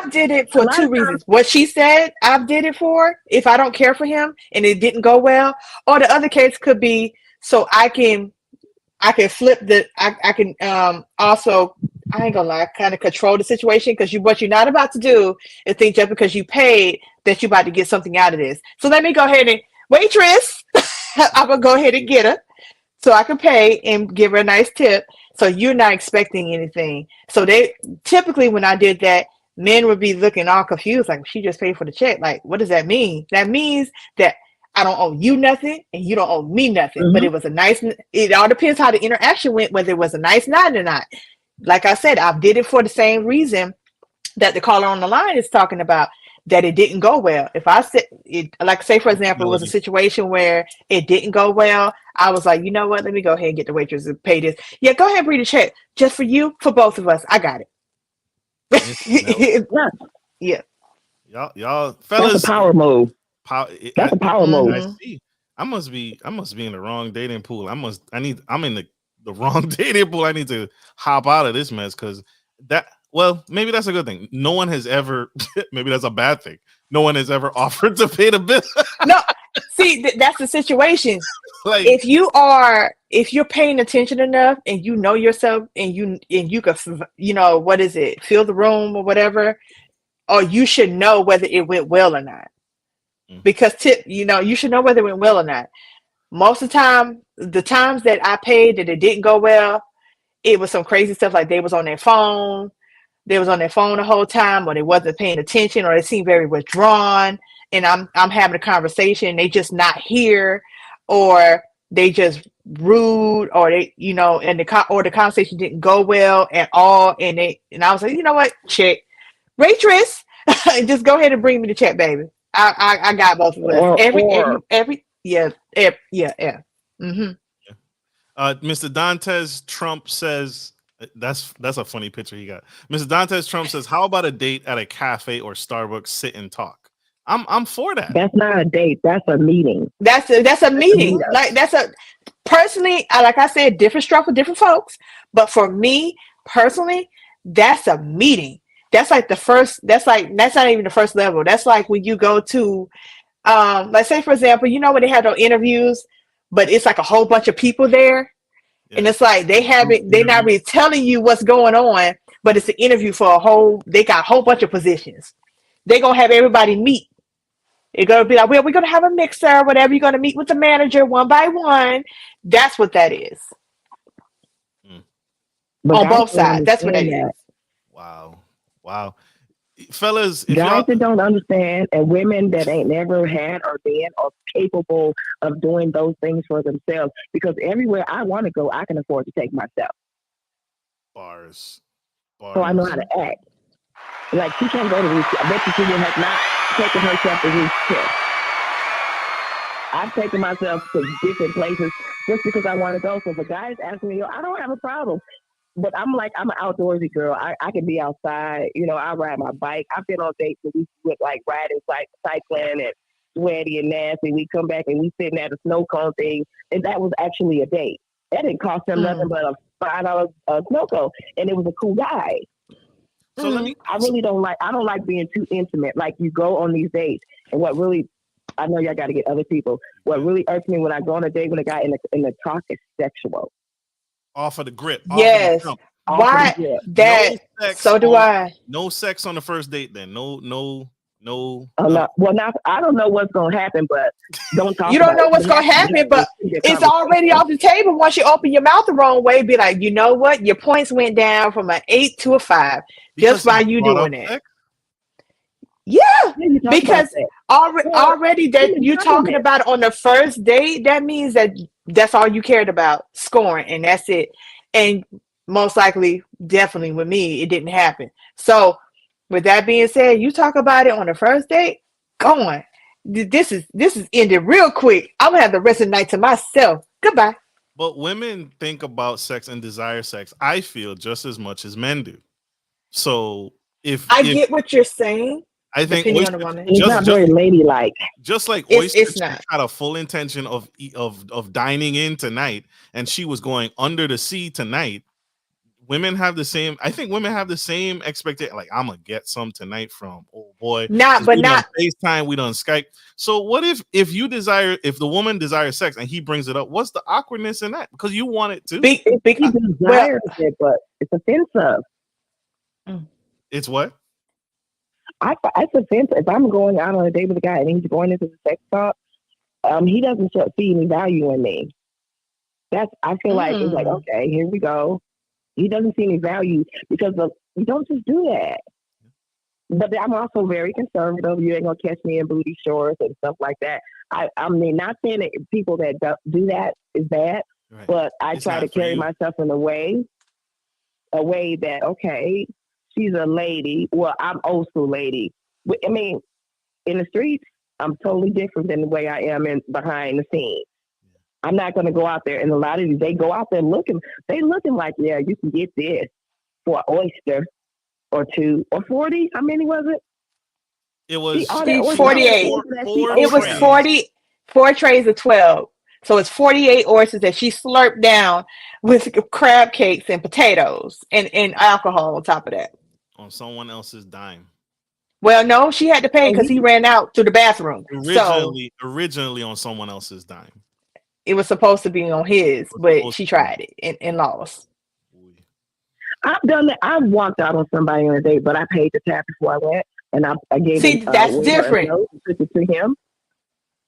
did it for two reasons. What she said, I did it for if I don't care for him and it didn't go well, or the other case could be so I can flip I can also, I ain't gonna lie, kind of control the situation, because what you're not about to do is think just because you paid that you're about to get something out of this. So let me go ahead and waitress, I'm gonna go ahead and get her so I can pay and give her a nice tip. So you're not expecting anything. So they typically, when I did that, men would be looking all confused, like, she just paid for the check. Like, what does that mean? That means that I don't owe you nothing and you don't owe me nothing. But it was it all depends how the interaction went, whether it was a night or not. Like I said, I did it for the same reason that the caller on the line is talking about, that it didn't go well. If I said it, like, say for example, it was a situation where it didn't go well, I was like, you know what, let me go ahead and get the waitress to pay this. Yeah, go ahead and bring the check, just for you, for both of us. I got it. Yeah. Y'all fellas, that's a power move. That's a power move. I see. I must be in the wrong dating pool. I'm in the wrong dating pool. I need to hop out of this mess, because maybe that's a good thing. No one has ever, maybe that's a bad thing. No one has ever offered to pay the bill. No, see, that's the situation. Like, if you're paying attention enough and you know yourself, and you can, what is it, fill the room or whatever, or you should know whether it went well or not. Because you should know whether it went well or not. Most of the times that I paid that it didn't go well, it was some crazy stuff, like they was on their phone. They was on their phone the whole time, or they wasn't paying attention, or they seemed very withdrawn. And I'm having a conversation, they just not here, or they just rude, or they, and the conversation didn't go well at all. And I was like, you know what, check, waitress, Just go ahead and bring me the check, baby. I got both of us. Yeah. Mm-hmm. Mr. Dantes Trump says that's a funny picture he got. Mr. Dantes Trump says, "How about a date at a cafe or Starbucks? Sit and talk." I'm for that. That's not a date. That's a meeting. That's a meeting. Like personally, like I said, different stuff for different folks. But for me personally, that's a meeting. That's like the first. That's not even the first level. That's like when you go to, like say for example, you know when they have those interviews, but it's like a whole bunch of people there, and it's like they're not really telling you what's going on, but it's an interview for they got a whole bunch of positions. They're gonna have everybody meet. It's gonna be like, well, we're gonna have a mixer, whatever. You're gonna meet with the manager one by one. That's what that is. On both sides. That's what that is. Wow. Fellas, guys that don't understand and women that ain't never had or been or capable of doing those things for themselves, because everywhere I want to go, I can afford to take myself. Bars. So I know how to act. Like she can't go to Ruth. I bet you she has not taken herself to Ruth's Chris. I've taken myself to different places just because I want to go. So if a guy's asking me, I don't have a problem. But I'm an outdoorsy girl. I can be outside. I ride my bike. I've been on dates where we went like riding, cycling, and sweaty and nasty. We come back and we sitting at a snow cone thing, and that was actually a date. That didn't cost them nothing but a $5 snow cone, and it was a cool guy. So I really don't like being too intimate. Like you go on these dates, and what really, I know y'all got to get other people. What really irks me when I go on a date with a guy and the talk is sexual. Off of the grip. Yes. Why that? So do I. No sex on the first date. Then no. Well, now I don't know what's gonna happen, but don't talk. You don't know what's gonna happen, but it's already off the table. Once you open your mouth the wrong way, be like, you know what? Your points went down from an 8 to a 5 just by you doing it. Yeah, because already that you're talking about it on the first date, that means that's all you cared about, scoring, and that's it. And most likely, definitely with me, it didn't happen. So with that being said, you talk about it on the first date, go on. This is ended real quick. I'm gonna have the rest of the night to myself. Goodbye. But women think about sex and desire sex, I feel, just as much as men do. So if get what you're saying, I think it's not very ladylike. Just like Oyster had a full intention of dining in tonight, and she was going under the sea tonight. Women have the same. I think women have the same expectation. Like, I'm gonna get some tonight from old boy. Not FaceTime. We done Skype. So what if the woman desires sex and he brings it up? What's the awkwardness in that? Because you want it to. He desires it, but it's offensive. It's what? It's offensive. If I'm going out on a date with a guy and he's going into the sex talk, he doesn't see any value in me. I feel like it's like, okay, here we go. He doesn't see any value because you don't just do that. But I'm also very conservative. You ain't gonna catch me in booty shorts and stuff like that. I mean, not saying that people that do that is bad, right. But I try to carry myself in a way that, okay, she's a lady. Well, I'm old school lady. I mean, in the streets, I'm totally different than the way I am behind the scenes. I'm not going to go out there, and a lot of these, they go out there looking like, yeah, you can get this for an oyster or two or 40. How many was it? It was 48. It was 40, 4 trays of 12. So it's 48 oysters that she slurped down with crab cakes and potatoes and alcohol on top of that. On someone else's dime. Well, no, she had to pay because he ran out to the bathroom. Originally on someone else's dime. It was supposed to be on his, but she tried it and lost. I've done that. I've walked out on somebody on a date, but I paid the tab before I went, and I gave. See, that's different. To him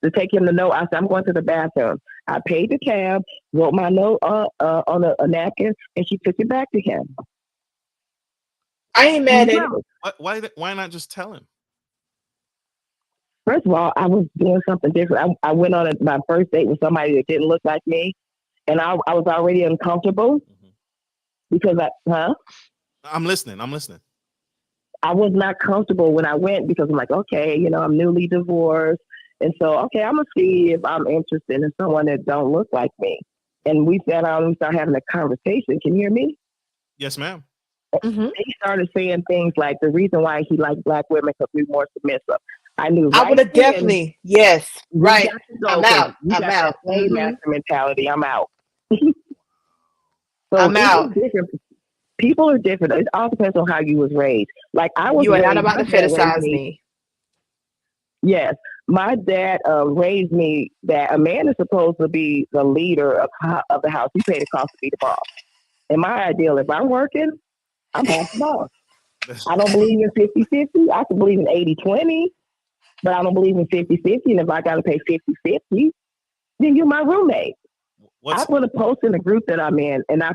to take him to know. I said, I'm going to the bathroom. I paid the tab, wrote my note on a napkin, and she took it back to him. I ain't mad at it. Why not just tell him? First of all, I was doing something different. I went on my first date with somebody that didn't look like me, and I was already uncomfortable because I'm listening. I was not comfortable when I went because I'm like, okay, I'm newly divorced. And so, okay, I'm going to see if I'm interested in someone that don't look like me. And we sat down and we started having a conversation. Can you hear me? Yes, ma'am. Mm-hmm. He started saying things like the reason why he liked black women because we're more submissive. I knew. I would have definitely, yes, right. I'm out. I'm out. Slave master mentality. I'm out. So I'm out. People are different. It all depends on how you was raised. Like I was. You are not about to fetishize me. Yes, my dad raised me that a man is supposed to be the leader of the house. He paid the cost to be the boss. And my ideal, if I'm working, I'm half the boss. I don't believe in 50-50. I can believe in 80-20, but I don't believe in 50-50. And if I got to pay 50-50, then you're my roommate. I put a post in the group that I'm in, and I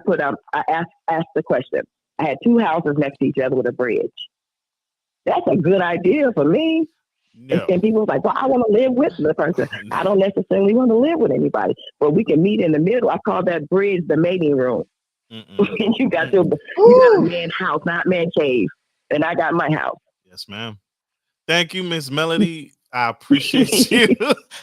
asked the question. I had 2 houses next to each other with a bridge. That's a good idea for me. No. And people was like, well, I want to live with the person. I don't necessarily want to live with anybody, but we can meet in the middle. I call that bridge the mating room. You got a man house, not man cave. And I got my house. Yes, ma'am. Thank you, Miss Melody. I appreciate you.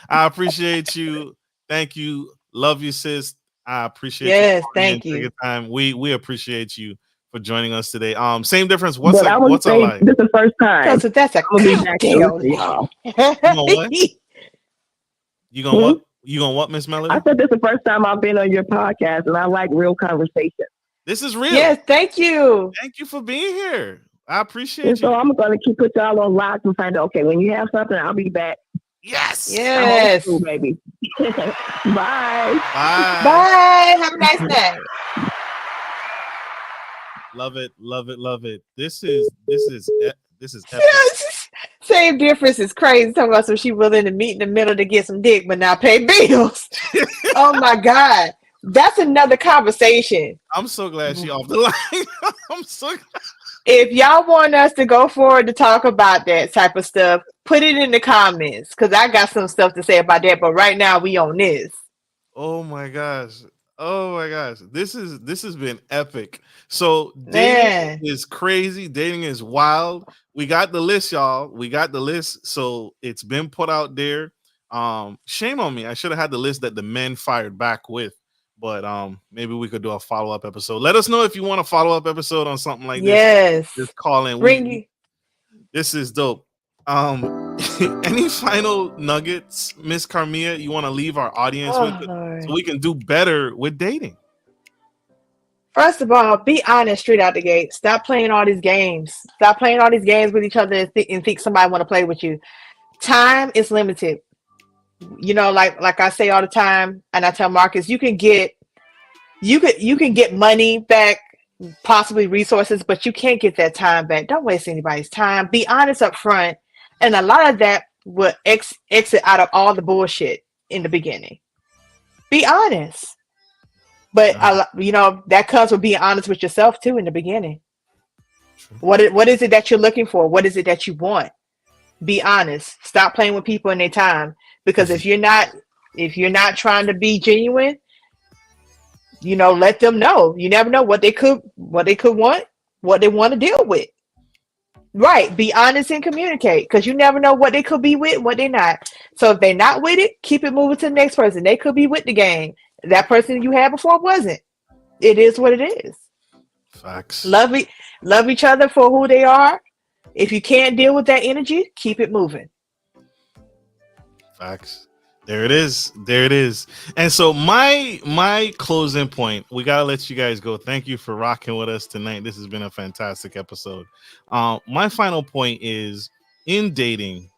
I appreciate you. Thank you. Love you, sis. I appreciate you. Yes, thank you. Time. We appreciate you for joining us today. Same difference. What's our life? This is the first time. So that's a deal. You gonna what? You gonna what, Miss Melody? I said this is the first time I've been on your podcast, and I like real conversation. This is real. Yes, thank you. Thank you for being here. I appreciate and you. So I'm gonna put y'all on lock and find out. Okay, when you have something, I'll be back. Yes. Yes. School, baby. Bye. Bye. Bye. Have a nice day. Love it. Love it. Love it. This is epic. Same difference is crazy. Talking about so she willing to meet in the middle to get some dick, but not pay bills. Oh my God. That's another conversation. I'm so glad she off the line. I'm so glad. If y'all want us to go forward to talk about that type of stuff, put it in the comments because I got some stuff to say about that. But right now we on this. Oh my gosh. Oh my gosh. This has been epic. So dating is crazy. Dating is wild. We got the list, y'all. We got the list. So it's been put out there. Shame on me. I should have had the list that the men fired back with. But maybe we could do a follow-up episode. Let us know if you want a follow-up episode on something like this. Yes. Just call in. This is dope. Any final nuggets, Miss Karmea, you want to leave our audience with so we can do better with dating? First of all, be honest straight out the gate. Stop playing all these games. Stop playing all these games with each other and think somebody want to play with you. Time is limited. You know, like I say all the time, and I tell Marcus, you can get money back, possibly resources, but you can't get that time back. Don't waste anybody's time. Be honest up front, and a lot of that will exit out of all the bullshit in the beginning. Be honest, but that comes with being honest with yourself too in the beginning. What is it that you're looking for? What is it that you want? Be honest. Stop playing with people in their time. Because if you're not trying to be genuine, let them know. You never know what they could want, what they want to deal with. Right. Be honest and communicate because you never know what they could be with, what they're not. So if they're not with it, keep it moving to the next person. They could be with the game. That person you had before wasn't. It is what it is. Facts. Love each other for who they are. If you can't deal with that energy, keep it moving. Facts. There it is. And so my closing point, we gotta let you guys go. Thank you for rocking with us tonight. This has been a fantastic episode. My final point is in dating,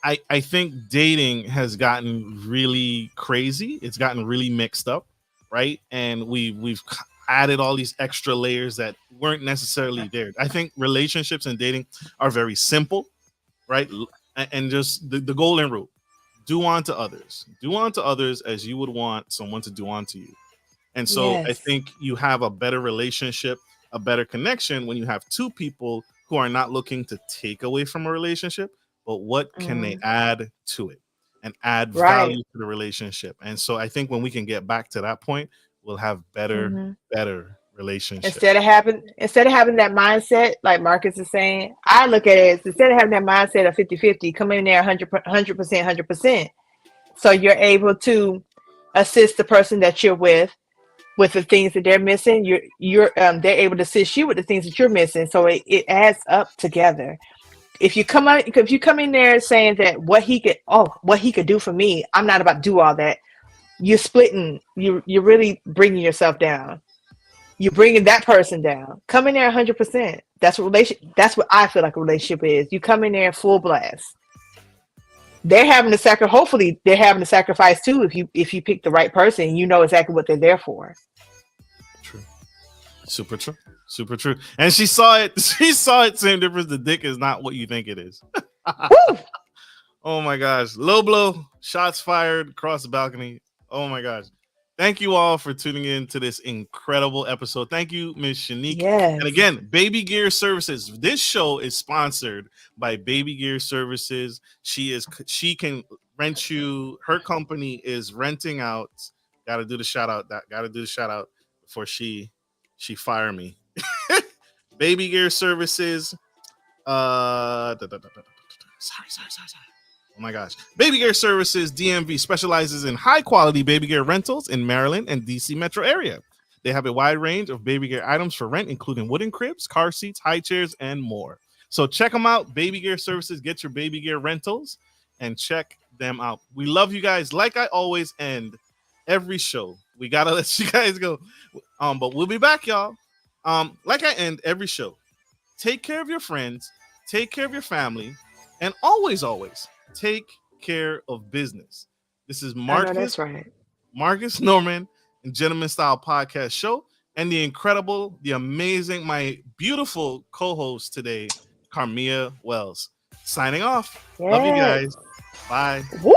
I think dating has gotten really crazy. It's gotten really mixed up, right? And we've added all these extra layers that weren't necessarily there. I think relationships and dating are very simple, right? And just the golden rule: do unto others as you would want someone to do unto you. And so yes. I think you have a better relationship, a better connection when you have two people who are not looking to take away from a relationship, but what can they add to it and add value to the relationship. And so I think when we can get back to that point, we'll have better relationship. Instead of having that mindset, like Marcus is saying, I look at it as instead of having that mindset of 50-50, come in there 100%. So you're able to assist the person that you're with the things that they're missing. They're able to assist you with the things that you're missing. So it adds up together. If you come in there saying that what he could do for me, I'm not about to do all that. You're splitting. You're really bringing yourself down. You're bringing that person down. Come in there 100%. That's what I feel like a relationship is. You come in there full blast. They're having to sacrifice. Hopefully, they're having to sacrifice too. If you pick the right person, you know exactly what they're there for. True. Super true. Super true. And she saw it. She saw it. Same difference. The dick is not what you think it is. Oh my gosh. Low blow. Shots fired across the balcony. Oh my gosh. Thank you all for tuning in to this incredible episode. Thank you, Miss Shanique. Yes. And again, Baby Gear Services. This show is sponsored by Baby Gear Services. She can rent you. Her company is renting out. Got to do the shout out. Before she fire me. Baby Gear Services. Sorry. Oh my gosh. Baby Gear Services DMV specializes in high quality baby gear rentals in Maryland and DC metro area. They have a wide range of baby gear items for rent, including wooden cribs, car seats, high chairs, and more. So check them out. Baby Gear Services. Get your baby gear rentals and check them out. We love you guys. Like I always end every show. We got to let you guys go. But we'll be back, y'all. Like I end every show. Take care of your friends. Take care of your family. And always take care of business. This is Marcus. That's right. Marcus Norman and Gentleman Style Podcast Show, and the incredible, the amazing, my beautiful co-host today, Karmea Wells. Signing off. Yes. Love you guys. Bye. Whoop.